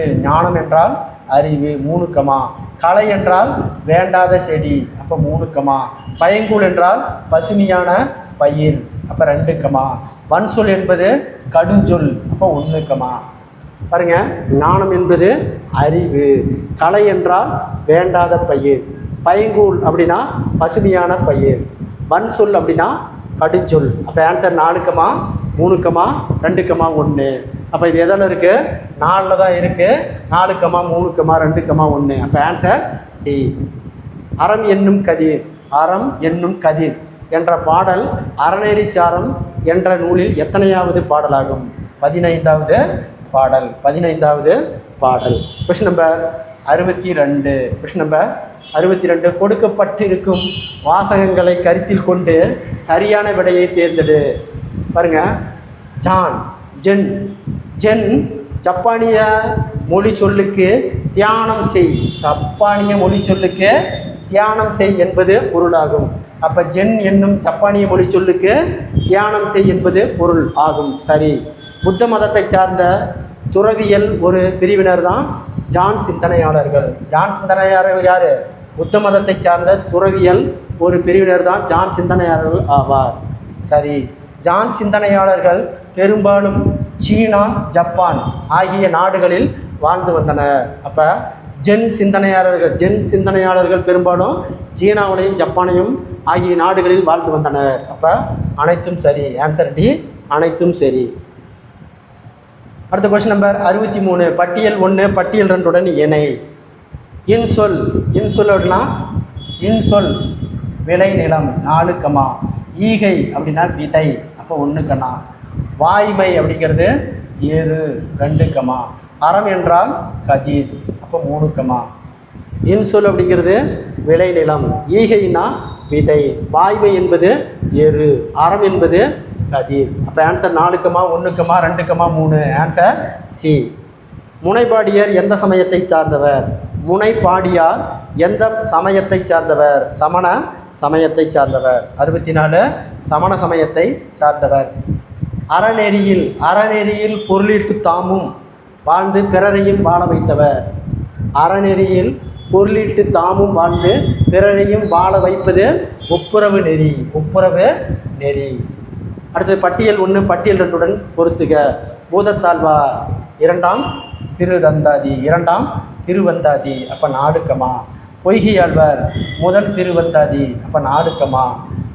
3 கமா. களை என்றால் வேண்டாத செடி, அப்போ 3 கமா. பயங்கூழ் என்றால் பசுமையான பயிர், அப்போ 2 கமா. வன்சொல் என்பது கடுஞ்சொல், அப்போ 1 கமா. பாருங்க, ஞானம் என்பது அறிவு. களை என்றால் வேண்டாத பயிர். பைங்கூழ் அப்படின்னா பசுமையான பயிர். வன் சொல் அப்படின்னா கடுஞ்சொல். அப்போ ஆன்சர் 4, 3, 2, 1. அப்போ இது எதில் இருக்குது? 4ல் தான் இருக்குது. 4, 3, 2, 1. அப்போ ஆன்சர் டி. அறம் என்னும் கதிர், அறம் என்னும் கதிர் என்ற பாடல் அறநெறிச்சாரம் என்ற நூலில் எத்தனையாவது பாடலாகும்? 15வது பாடல். 15வது பாடல். Question number 62. Question number 62. கொடுக்கப்பட்டிருக்கும் வாசகங்களை கருத்தில் கொண்டு சரியான விடையை தேர்ந்தெடு. பாருங்க, ஜான், ஜென். ஜென் ஜப்பானிய மொழி சொல்லுக்கு தியானம் செய். ஜப்பானிய மொழி சொல்லுக்கு தியானம் செய் என்பது பொருளாகும். அப்போ ஜென் என்னும் ஜப்பானிய மொழி சொல்லுக்கு தியானம் செய் என்பது பொருள் ஆகும். சரி. புத்த மதத்தை சார்ந்த துறவியல் ஒரு பிரிவினர் தான் ஜான் சிந்தனையாளர்கள். ஜான் சிந்தனையாளர்கள் யார்? புத்த மதத்தை சார்ந்த துறவியல் ஒரு பிரிவினர் தான் ஜான் சிந்தனையாளர்கள் ஆவார். சரி. ஜான் சிந்தனையாளர்கள் பெரும்பாலும் சீனா, ஜப்பான் ஆகிய நாடுகளில் வாழ்ந்து வந்தனர். அப்போ ஜென் சிந்தனையாளர்கள் பெரும்பாலும் சீனாவிலையும் ஜப்பானையும் ஆகிய நாடுகளில் வாழ்ந்து வந்தனர். அப்போ அனைத்தும் சரி. ஆன்சர் டி, அனைத்தும் சரி. அடுத்த கொஸ்டின் நம்பர் 63. பட்டியல் 1 பட்டியல் 2உடன் இணை. இன்சொல். இன்சொல் அப்படின்னா இன்சொல் விளை நிலம். 4, ஈகை அப்படின்னா விதை. அப்போ 1, வாய்மை அப்படிங்கிறது ஏறு. 2, அறம் என்றால் கதிர். அப்போ 3, இன்சொல் அப்படிங்கிறது விளைநிலம். ஈகைனா விதை. வாய்மை என்பது எரு. அறம் என்பது கதிர். அப்போ ஆன்சர் 4, 1, 2, 3. Answer C. முனைப்பாடியர் எந்த சமயத்தை சார்ந்தவர்? முனைப்பாடியார் எந்த சமயத்தை சார்ந்தவர்? சமண சமயத்தை சார்ந்தவர். 64 சமண சமயத்தை சார்ந்தவர். அறநெறியில். அறநெறியில் பொருளிட்டு தாமும் வாழ்ந்து பிறரையும் வாழ வைத்தவர். அறநெறியில் பொருளிட்டு தாமும் வாழ்ந்து பிறரையும் வாழ வைப்பது ஒப்புரவு நெறி. ஒப்புரவு நெறி. அடுத்தது பட்டியல் 1 பட்டியல் 2உடன் பொறுத்துக. பூதத்தாழ்வார் 2ஆம் திருவந்தாதி. 2ஆம் திருவந்தாதி. அப்போ 4, பொய்கையாழ்வார் 1 திருவந்தாதி. அப்போ 4,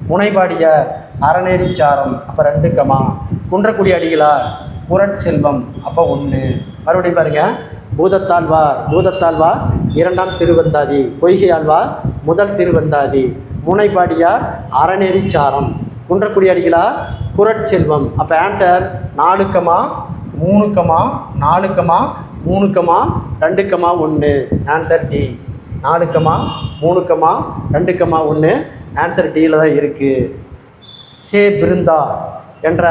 முனைபாடியார் அறநெறிச்சாரம். அப்போ 2, குன்றக்குடி அடிகளார் புரட்செல்வம். அப்போ 1. மறுபடியும் பாருங்கள், பூதத்தாழ்வார் 2ஆம் திருவந்தாதி. பொய்கையாழ்வார் 1 திருவந்தாதி. முனைப்பாடியார் அறநெறிச்சாரம். குன்றக்குடி அடிகளார் புரட்செல்வம். அப்போ ஆன்சர் 4, 3, 4, 3, 2, 1. Answer D. 4, 3, 2, 1. ஆன்சர் டியில் தான் இருக்குது. சே பிருந்தா என்ற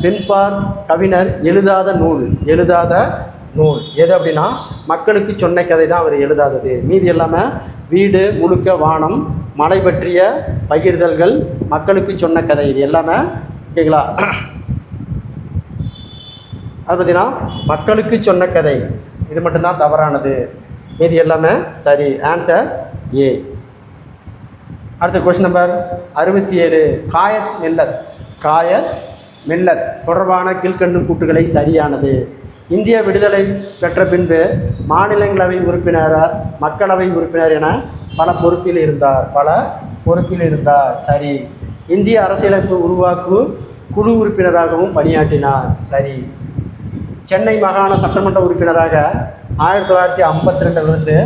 பெண்பார் கவிஞர் எழுதாத நூல். எது அப்படின்னா மக்களுக்கு சொன்ன கதை தான் அவர் எழுதாதது. மீதி எல்லாமே வீடு முழுக்க வானம், மலை பற்றிய பகிர்தல்கள், மக்களுக்கு சொன்ன கதை. இது எல்லாமே ஓகேங்களா? அது பார்த்தீங்கன்னா மக்களுக்கு சொன்ன கதை இது மட்டும்தான் தவறானது. மீதி எல்லாமே சரி. Answer A. அடுத்த கொஸ்டின் நம்பர் 67. காயத் மில்லத் தொடர்பான கீழ்க்கண்டும் கூற்றுகளை சரியானது. இந்திய விடுதலை பெற்ற பின்பு மாநிலங்களவை உறுப்பினர், மக்களவை உறுப்பினர் என பல பொறுப்பில் இருந்தார். சரி. இந்திய அரசியலமைப்பு உருவாக்கு குழு உறுப்பினராகவும் பணியாற்றினார். சரி. சென்னை மாகாண சட்டமன்ற உறுப்பினராக 1952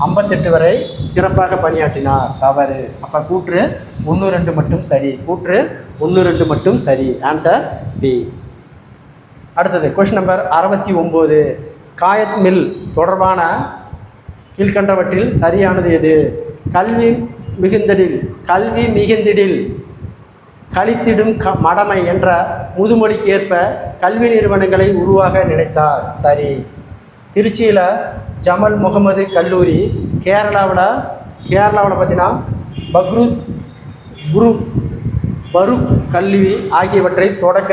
58 வரை சிறப்பாக பணியாற்றினார். தவறு. அப்போ கூற்று 1, 2 மட்டும் சரி. கூற்று 1, 2 மட்டும் சரி. Answer B. அடுத்தது கொஸ்டின் நம்பர் 69. காயத் மில் தொடர்பான கீழ்கண்டவற்றில் சரியானது எது? கல்வி மிகுந்திடில் கழித்திடும் மடமை என்ற முதுமொழிக்கு ஏற்ப கல்வி நிறுவனங்களை உருவாக நினைத்தார். சரி. திருச்சியில் ஜமல் முகமது கல்லூரி, கேரளாவில் பார்த்தீங்கன்னா பரூக் கல்வி ஆகியவற்றை தொடக்க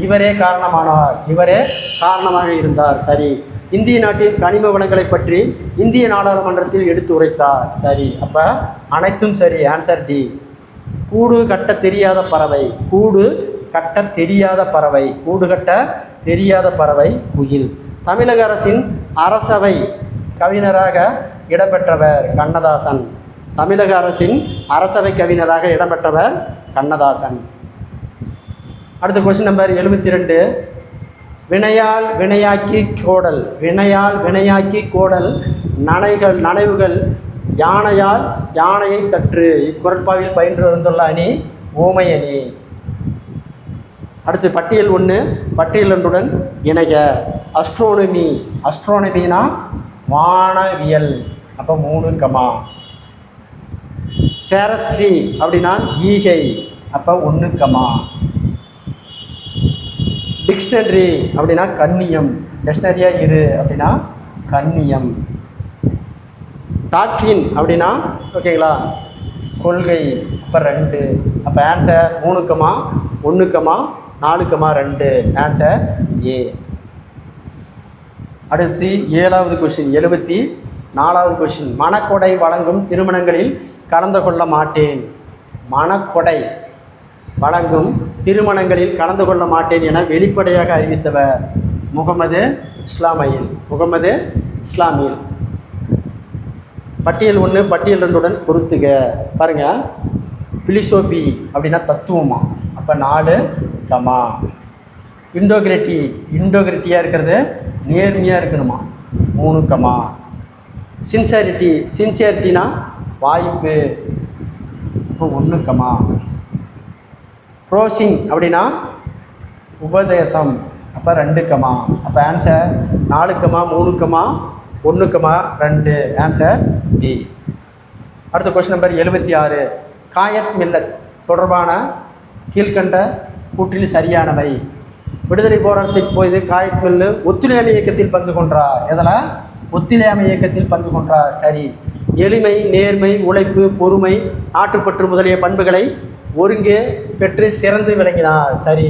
இவரே காரணமாக இருந்தார். சரி. இந்திய நாட்டின் கனிம வளங்களை பற்றி இந்திய நாடாளுமன்றத்தில் எடுத்து உரைத்தார். சரி. அப்போ அனைத்தும் சரி. Answer D. கூடு கட்ட தெரியாத பறவை குயில். தமிழக அரசின் அரசவை கவிஞராக இடம்பெற்றவர் கண்ணதாசன். தமிழக அரசின் அரசவை கவிஞராக இடம்பெற்றவர் கண்ணதாசன். அடுத்த கொஸ்டின் நம்பர் 72. வினையால் வினையாக்கி கோடல். வினையால் வினையாக்கி கோடல் நனைவுகள் யானையால் யானையை தற்று. இக்குறட்பாவில் பயின்று வந்துள்ள அணி ஊமை அணி. அடுத்து பட்டியல் 1 பட்டியல் 2 இணைக. அஸ்ட்ரோனமி. அஸ்ட்ரோனமினா வானவியல். அப்போ 3 கமா. சேரஸ்ட்ரி அப்படின்னா ஈகை. அப்போ 1 கமா. டிக்ஷனரி அப்படின்னா கண்ணியம். டிக்ஷனரியாக இரு அப்படின்னா கண்ணியம். டாக்ட்ரின் அப்படின்னா ஓகேங்களா கொள்கை. அப்போ 2. அப்போ answer 3 comma 1 comma 4 comma 2. Answer A. அடுத்து 7வது கொஸ்டின் 74வது கொஸ்டின். மணக்கொடை வழங்கும் திருமணங்களில் கலந்து கொள்ள மாட்டேன். மணக்கொடை வழங்கும் திருமணங்களில் கலந்து கொள்ள மாட்டேன் என வெளிப்படையாக அறிவித்தவர் முகமது இஸ்லாமியில். முகமது இஸ்லாமியில். பட்டியல் 1 பட்டியல் 2 பொறுத்துக. பாருங்கள். பிலிசோபி அப்படின்னா தத்துவமா. அப்போ 4 கமா. இண்டோகிரிட்டியாக இருக்கிறது நேர்மையாக இருக்கணுமா. 3 கமா. சின்சியரிட்டினா வாய்ப்பு. இப்போ 1 கமா. ப்ரோசிங் அப்படின்னா உபதேசம். அப்போ 2 கமா. அப்போ answer 4 comma 3 comma 1 comma 2. Answer D. அடுத்த கொஸ்டின் நம்பர் 76. காயத் மில்லத் தொடர்பான கீழ்கண்ட கூற்றில் சரியானவை. விடுதலை போராட்டத்தின் போது காயத் மில்லு ஒத்துழையாமை இயக்கத்தில் பங்கு கொண்டார். எதில்? ஒத்துழையாமை இயக்கத்தில் பங்கு கொண்டார். சரி. எளிமை, நேர்மை, உழைப்பு, பொறுமை, நாட்டுப்பற்று முதலிய பண்புகளை ஒருங்கே பெற்று சிறந்து விளங்கினார். சரி.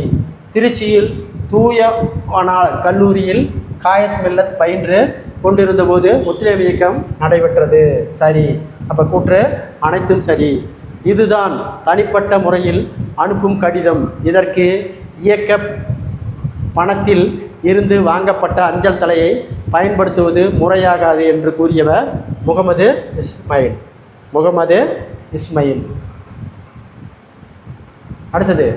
திருச்சியில் தூயவனார் கல்லூரியில் காயத் மில்லத் பயின்று கொண்டிருந்த போது ஒத்துழையாமை இயக்கம் நடைபெற்றது. சரி. அப்போ கூற்று அனைத்தும் சரி. இதுதான் தனிப்பட்ட முறையில் அனுப்பும் கடிதம். இதற்கு இயக்க பணத்தில் இருந்து வாங்கப்பட்ட அஞ்சல் தலையை பயன்படுத்துவது முறையாகாது என்று கூறியவர் முகமது இஸ்மாயில். முகமது இஸ்மாயில். அடுத்தது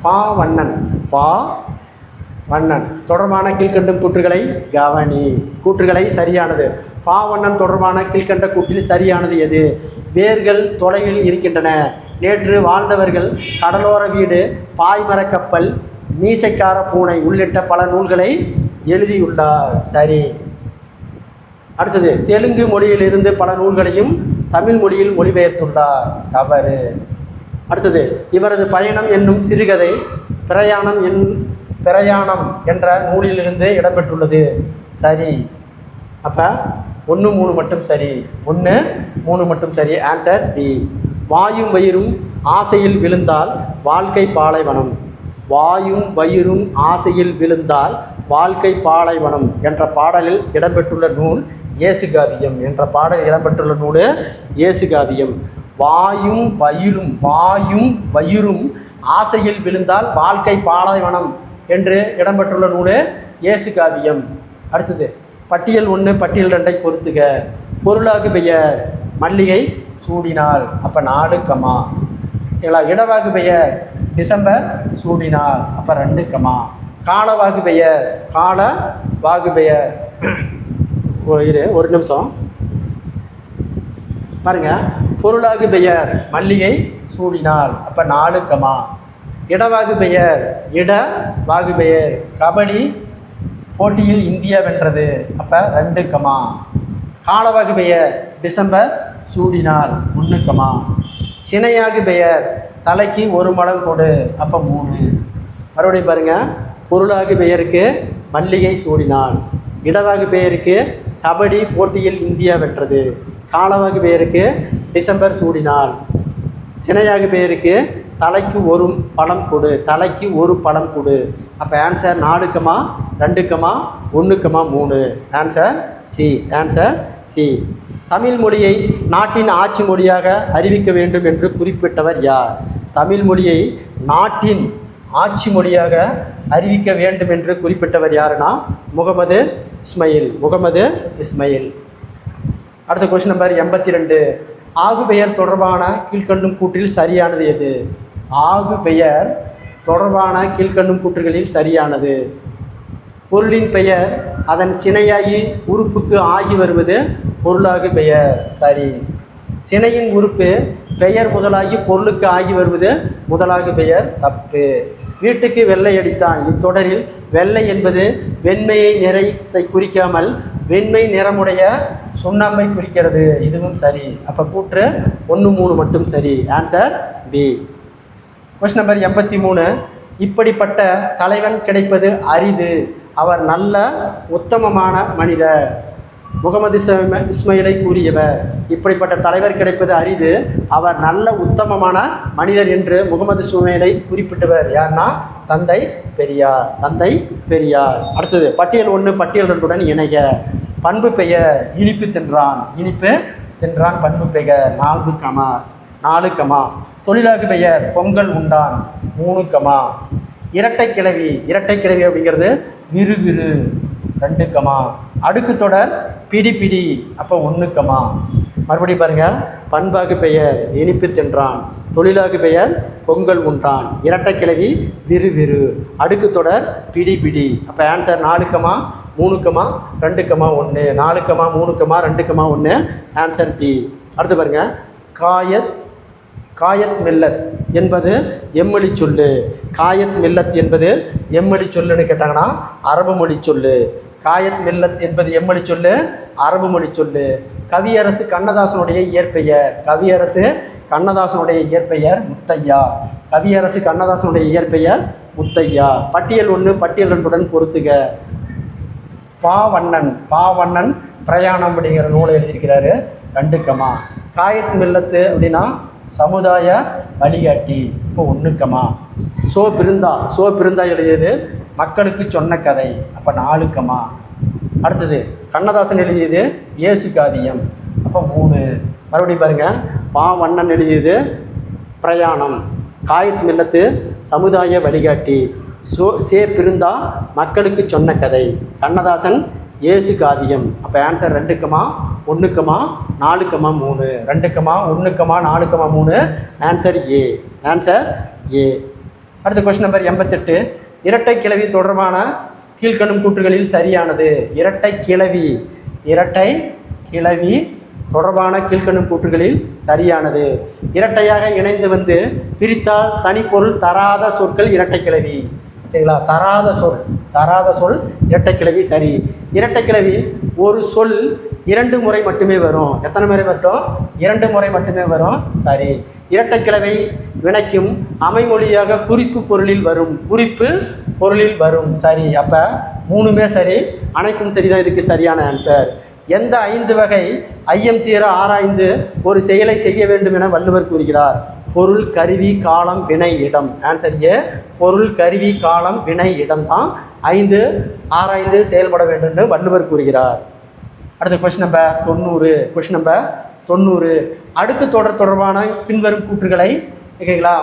பாவண்ணன். பாவண்ணன் தொடர்பான கீழ்கண்டும் கூற்றுகளை கவனி. கூற்றுகளை சரியானது. பாவண்ணன் தொடர்பான கீழ்கண்ட கூற்றில் சரியானது எது? வேர்கள் தொலைவில் இருக்கின்றன. நேற்று வாழ்ந்தவர்கள், கடலோர வீடு, பாய்மரக் கப்பல், மீசைக்கார பூனை உள்ளிட்ட பல நூல்களை எழுதியுள்ளார். சரி. அடுத்தது தெலுங்கு மொழியிலிருந்து பல நூல்களையும் தமிழ் மொழியில் மொழிபெயர்த்துள்ளார். தவறு. அடுத்தது இவரது பயணம் என்னும் சிறுகதை பிரயாணம் என்ற நூலிலிருந்து இடம்பெற்றுள்ளது. சரி. அப்போ 1 3 மட்டும் சரி. 1 3 மட்டும் சரி. Answer B. வாயும் வயிறும் ஆசையில் விழுந்தால் வாழ்க்கை பாலைவனம். வாயும் வயிறும் ஆசையில் விழுந்தால் வாழ்க்கை பாலைவனம் என்ற பாடலில் இடம்பெற்றுள்ள நூல் இயேசுகாவியம். என்ற பாடலில் இடம்பெற்றுள்ள நூல் இயேசுகாவியம். வாயும் வயிறும் ஆசையில் விழுந்தால் வாழ்க்கை பாலைவனம் என்று இடம்பெற்றுள்ள நூல் இயேசுகாவியம். அடுத்தது பட்டியல் 1 பட்டியல் 2 பொறுத்துக. பொருளாகு பெயர் மல்லிகை சூடினாள். அப்போ 4 கமா. ஓகேங்களா. இடவாகு பெயர் டிசம்பர் சூடினாள். அப்போ 2 கமா. காலவாகு பெயர் ஒரு நிமிஷம் பாருங்க. பொருளாகு பெயர் மல்லிகை சூடினாள். அப்போ 4 கமா. இடவாகு பெயர் கபடி போட்டியில் இந்தியா வென்றது. அப்போ 2 கமா. காலவாகு பெயர் டிசம்பர் சூடினாள். 1 கமா. சினையாகு பெயர் தலைக்கு 1 மடம் கொடு. அப்போ 3. மறுபடியும் பாருங்கள். பொருளாகு பெயருக்கு மல்லிகை சூடினாள். இடவாகு பெயருக்கு கபடி போட்டியில் இந்தியா வென்றது. காலவாகு பெயருக்கு டிசம்பர் சூடினாள். சினையாகு பெயருக்கு தலைக்கு 1 பழம் கொடு. தலைக்கு 1 பழம் கொடு. அப்போ answer 4 comma 2 comma 1 comma 3. Answer C. Answer C. Tamil மொழியை நாட்டின் ஆட்சி மொழியாக அறிவிக்க வேண்டும் என்று குறிப்பிட்டவர் யார்? தமிழ் மொழியை நாட்டின் ஆட்சி மொழியாக அறிவிக்க வேண்டும் என்று குறிப்பிட்டவர் யாருன்னா முகமது இஸ்மாயில். அடுத்த கொஸ்டின் நம்பர் 82. ஆகு பெயர் தொடர்பான கீழ்கண்டும் கூற்றில் சரியானது எது? ஆகு பெயர் தொடர்பான கீழ்கண்டும் கூற்றுகளில் சரியானது. பொருளின் பெயர் அதன் சினையாகி உறுப்புக்கு ஆகி வருவது பொருளாகு பெயர். சரி. சினையின் உறுப்பு பெயர் முதலாகி பொருளுக்கு ஆகி வருவது முதலாகு பெயர். தப்பு. வீட்டுக்கு வெள்ளை அடித்தான். இத்தொடரில் வெள்ளை என்பது வெண்மையை நிறத்தை குறிக்காமல் வெண்மை நிறமுடைய சுண்ணாம்பை குறிக்கிறது. இதுவும் சரி. அப்போ கூற்று 1, 3 மட்டும் சரி. Answer B. Question number 83. இப்படிப்பட்ட தலைவன் கிடைப்பது அரிது. அவர் நல்ல உத்தமமான மனிதர். முகமது இஸ்மாயிலை கூறியவர். இப்படிப்பட்ட தலைவர் கிடைப்பது அரிது, அவர் நல்ல உத்தமமான மனிதர் என்று முகமது இஸ்மாயிலை குறிப்பிட்டவர் யார்னா தந்தை பெரியார். அடுத்தது பட்டியல் 1 பட்டியல் 2 இணைக. பண்பு பெயர் இனிப்பு தின்றான் பண்பு பெயர் 4, தொழிலாகு பெயர் பொங்கல் உண்டான் 3, இரட்டை கிளவி அப்படிங்கிறது விறுவிறு 2, அடுக்கு தொடர் பிடி அப்போ 1, மறுபடியும் பாருங்கள். பண்பாகு பெயர் இனிப்பு தின்றான், தொழிலாகு பெயர் பொங்கல் உண்டான், இரட்டை கிளவி விறுவிறு, அடுக்கு தொடர் பிடி. அப்போ ஆன்சர் 4, 3, 2, 1. 4, 3, 2, 1. Answer D. அடுத்து பாருங்கள். காயத் மில்லத் என்பது எம்மொழி சொல்லு. காயத் மில்லத் என்பது எம்மொழி சொல்லுன்னு கேட்டாங்கன்னா அரபு மொழி சொல்லு. காயத் மில்லத் என்பது எம்மொழி சொல்லு, அரபு மொழி சொல்லு. கவியரசு கண்ணதாசனுடைய இயற்பெயர் முத்தையா. பட்டியல் 1 பட்டியல் 2 பொறுத்துக. பாவண்ணன் பிரயாணம் அப்படிங்கிற நூலை எழுதியிருக்கிறாரு 2, காயத் மில்லத்து அப்படின்னா சமுதாய வழிகாட்டி இப்போ 1, சோ பிருந்தா எழுதியது மக்களுக்கு சொன்ன கதை அப்போ 4, அடுத்தது கண்ணதாசன் எழுதியது இயேசு காவியம் அப்போ 3. மறுபடியும் பாருங்கள். பாவண்ணன் எழுதியது பிரயாணம், காயத் மில்லத்து சமுதாய வழிகாட்டி, பிருந்தா மக்களுக்கு சொன்ன கதை, கண்ணதாசன் இயேசு காவியம். அப்போ ஆன்சர் 2, 1, 4, 3. 2, 1, 4, 3. Answer A. அடுத்த கொஸ்டின் நம்பர் 88. இரட்டை கிளவி தொடர்பான கீழ்கணும் கூற்றுகளில் சரியானது. இரட்டை கிளவி தொடர்பான கீழ்கணும் கூற்றுகளில் சரியானது. இரட்டையாக இணைந்து வந்து பிரித்தால் தனிப்பொருள் தராத சொற்கள் இரட்டை கிளவி. சரிங்களா? தராத சொல் இரட்டை கிளவி சரி. இரட்டை கிளவி ஒரு சொல் 2 முறை மட்டுமே வரும். எத்தனை முறை மட்டும்? 2 முறை மட்டுமே வரும். சரி. இரட்டை கிளவை வினைக்கும் அமைமொழியாக குறிப்பு பொருளில் வரும். சரி. அப்போ 3மே சரி, அனைத்தும் சரிதான். இதுக்கு சரியான ஆன்சர். எந்த 5 வகை ஐயம் தீர ஆராய்ந்து ஒரு செயலை செய்ய வேண்டும் என வள்ளுவர் கூறுகிறார்? பொருள், கருவி, காலம், வினை, இடம். Answer A. பொருள், கருவி, காலம், வினை, இடம் தான் 5 ஆராய்ந்து செயல்பட வேண்டும் என்று வள்ளுவர் கூறுகிறார். அடுத்த கொஸ்டின் நம்பர் 90. அடுக்கு தொடர் தொடர்பான பின்வரும் கூற்றுகளை ஓகேங்களா,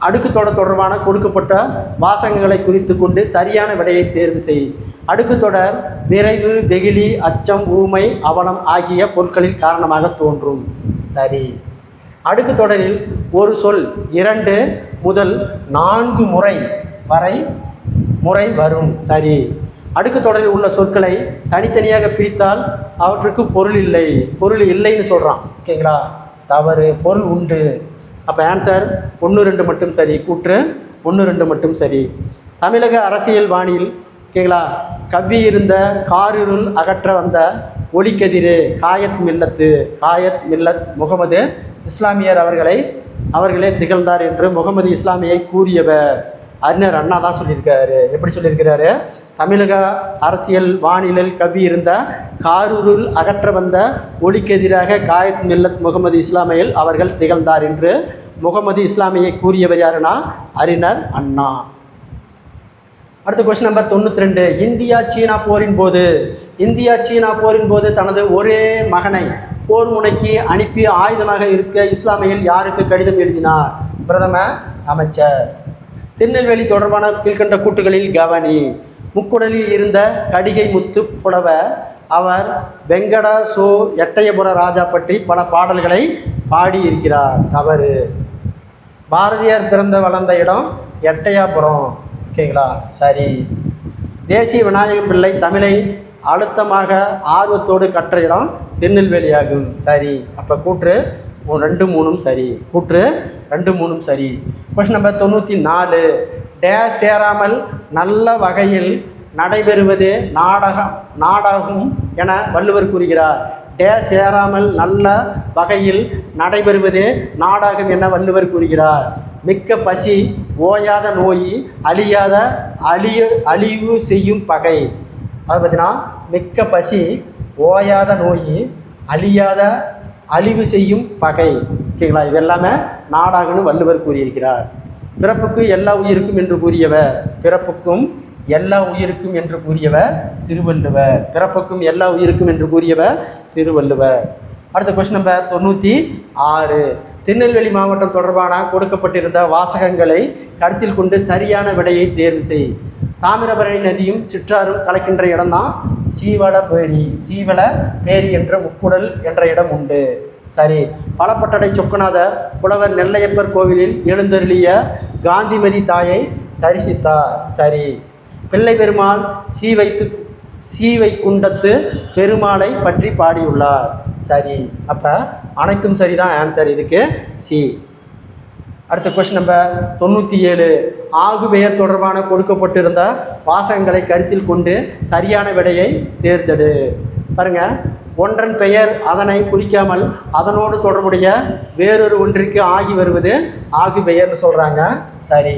அடுக்கு தொடர் தொடர்பான கொடுக்கப்பட்ட வாசகங்களை குறித்து கொண்டு சரியான விடையை தேர்வு செய். அடுக்கு தொடர் விரைவு, வெகுளி, அச்சம், ஊமை, அவலம் ஆகிய பொருட்களில் காரணமாக தோன்றும். சரி. அடுக்கு தொடரில் ஒரு சொல் 2 முதல் 4 முறை வரும். சரி. அடுக்கு தொடரில் உள்ள சொற்களை தனித்தனியாக பிரித்தால் அவற்றுக்கு பொருள் இல்லைன்னு சொல்கிறான். ஓகேங்களா? தவறு. பொருள் உண்டு. அப்போ ஆன்சர் 1, 2 மட்டும் சரி. கூற்று 1, 2 மட்டும் சரி. தமிழக அரசியல் வானில் ஓகேங்களா கவ்வி இருந்த காரிருள் அகற்ற வந்த ஒளிக்கதிரு காயத் மில்லத் முகமது இஸ்லாமியர் அவர்களே திகழ்ந்தார் என்று முகமது இஸ்லாமியை கூறியவர் அறிஞர் அண்ணா தான் சொல்லியிருக்காரு. எப்படி சொல்லியிருக்கிறாரு? தமிழக அரசியல் வானிலில் கவ்வி இருந்த காரிருள் அகற்ற வந்த ஒளிக்கெதிராக காயத் மில்லத் முகமது இஸ்லாமியில் அவர்கள் திகழ்ந்தார் என்று முகமது இஸ்லாமியை கூறியவர் யாருன்னா அறிஞர் அண்ணா. அடுத்த கொஸ்டின் நம்பர் 92. இந்தியா சீனா போரின் போது தனது ஒரே மகனை போர் முனைக்கு அனுப்பி ஆயுதமாக இருக்க இஸ்லாமியில் யாருக்கு கடிதம் எழுதினார்? பிரதம அமைச்சர். திருநெல்வேலி தொடர்பான கீழ்கண்ட கூட்டுகளில் கவனி. முக்குடலில் இருந்த கடிகை முத்து புலவர் அவர் வெங்கட சோ எட்டயபுர ராஜா பற்றி பல பாடல்களை பாடியிருக்கிறார். தவறு. பாரதியார் பிறந்த வளர்ந்த இடம் எட்டயாபுரம். ஓகேங்களா? சரி. தேசிய விநாயகம் பிள்ளை தமிழை அழுத்தமாக ஆர்வத்தோடு கற்ற இடம் திருநெல்வேலி ஆகும். சரி. அப்போ கூற்று 2, 3 சரி. கூற்று 2, 3 சரி. Question number 94. டேஸ் சேராமல் நல்ல வகையில் நடைபெறுவது நாடாகும் என வள்ளுவர் கூறுகிறார். டேஸ் சேராமல் நல்ல வகையில் நடைபெறுவது நாடாகும் என வள்ளுவர் கூறுகிறார். மிக்க பசி, ஓயாத நோய், அழிவு செய்யும் பகை. அது பார்த்தீங்கன்னா மிக்க பசி, ஓயாத நோய், அழிவு செய்யும் பகை. ஓகேங்களா? இது எல்லாமே நாடாகன்னு வள்ளுவர் கூறியிருக்கிறார். பிறப்புக்கு எல்லா உயிருக்கும் என்று கூறியவர் பிறப்புக்கும் எல்லா உயிருக்கும் என்று கூறியவர் திருவள்ளுவர். பிறப்புக்கும் எல்லா உயிருக்கும் என்று கூறியவர் திருவள்ளுவர். அடுத்த கொஸ்டின் நம்பர் 96. திருநெல்வேலி மாவட்டம் தொடர்பான கொடுக்கப்பட்டிருந்த வாசகங்களை கருத்தில் கொண்டு சரியான விடையை தேர்வு செய். தாமிரபரணி நதியும் சிற்றாரும் கலக்கின்ற இடம்தான் சீவலபேரி என்ற முக்குடல் என்ற இடம் உண்டு. சரி. பலப்பட்டடை சொக்கநாதர் புலவர் நெல்லையப்பர் கோவிலில் எழுந்தருளிய காந்திமதி தாயை தரிசித்தார். சரி. பிள்ளை பெருமாள் சீவைக்குண்டத்து பெருமாளை பற்றி பாடியுள்ளார். சரி. அப்போ அனைத்தும் சரிதான். ஆன்சர் இதுக்கு சி. அடுத்த கொஸ்டின் நம்பர் 97. ஆகு பெயர் தொடர்பான கொடுக்கப்பட்டிருந்த வாசகங்களை கருத்தில் கொண்டு சரியான விடையை தேர்ந்தெடு. பாருங்க. ஒன்றன் பெயர் அதனை குறிக்காமல் அதனோடு தொடர்புடைய வேறொரு ஒன்றிற்கு ஆகி வருவது ஆகு பெயர்னு சொல்கிறாங்க. சரி.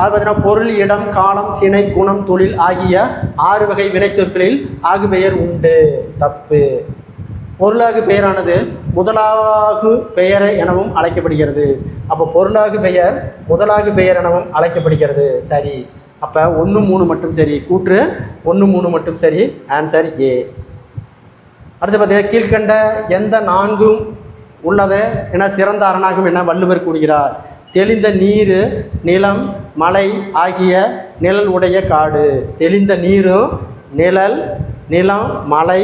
அது பார்த்தீங்கன்னா பொருள், இடம், காலம், சினை, குணம், தொழில் ஆகிய 6 வகை வினைச்சொற்களில் ஆகு பெயர் உண்டு. தப்பு. பொருளாகு பெயரானது முதலாகு பெயர் எனவும் அழைக்கப்படுகிறது. அப்போ பொருளாகு பெயர் முதலாகு பெயர் எனவும் அழைக்கப்படுகிறது. சரி. அப்போ 1, 3 மட்டும் சரி. கூற்று 1, 3 மட்டும் சரி. Answer A. அடுத்து பார்த்தீங்கன்னா கீழ்கண்ட எந்த 4ம் உள்ளது என சிறந்த அரணாகும் என வள்ளுவர் கூறுகிறார். தெளிந்த நீர், நிலம், மலை ஆகிய நிழல் உடைய காடு. தெளிந்த நீரும் நிலம், மலை,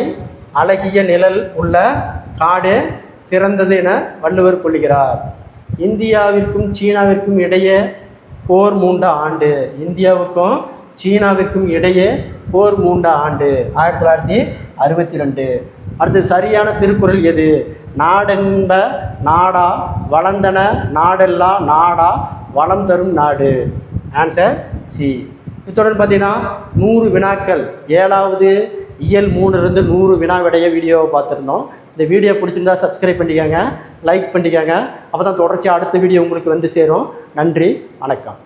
அழகிய நிழல் உள்ள காடு சிறந்தது என வள்ளுவர் கொள்கிறார். இந்தியாவிற்கும் சீனாவிற்கும் இடையே போர் மூண்ட ஆண்டு. இந்தியாவுக்கும் சீனாவிற்கும் இடையே போர் மூண்ட ஆண்டு 1962. அடுத்து சரியான திருக்குறள் எது? நாடென்ப நாடா, வளர்ந்தன நாடெல்லா நாடா, வளம் தரும் நாடு. Answer C. இத்துடன் பார்த்தீங்கன்னா 100 வினாக்கள் 7வது இயல் 3லிருந்து 100 வினா விடைய வீடியோவை பார்த்துருந்தோம். இந்த வீடியோ பிடிச்சிருந்தா சப்ஸ்கிரைப் பண்ணிக்கோங்க, லைக் பண்ணிக்கோங்க. அப்போ தான் தொடர்ச்சியாக அடுத்த வீடியோ உங்களுக்கு வந்து சேரும். நன்றி, வணக்கம்.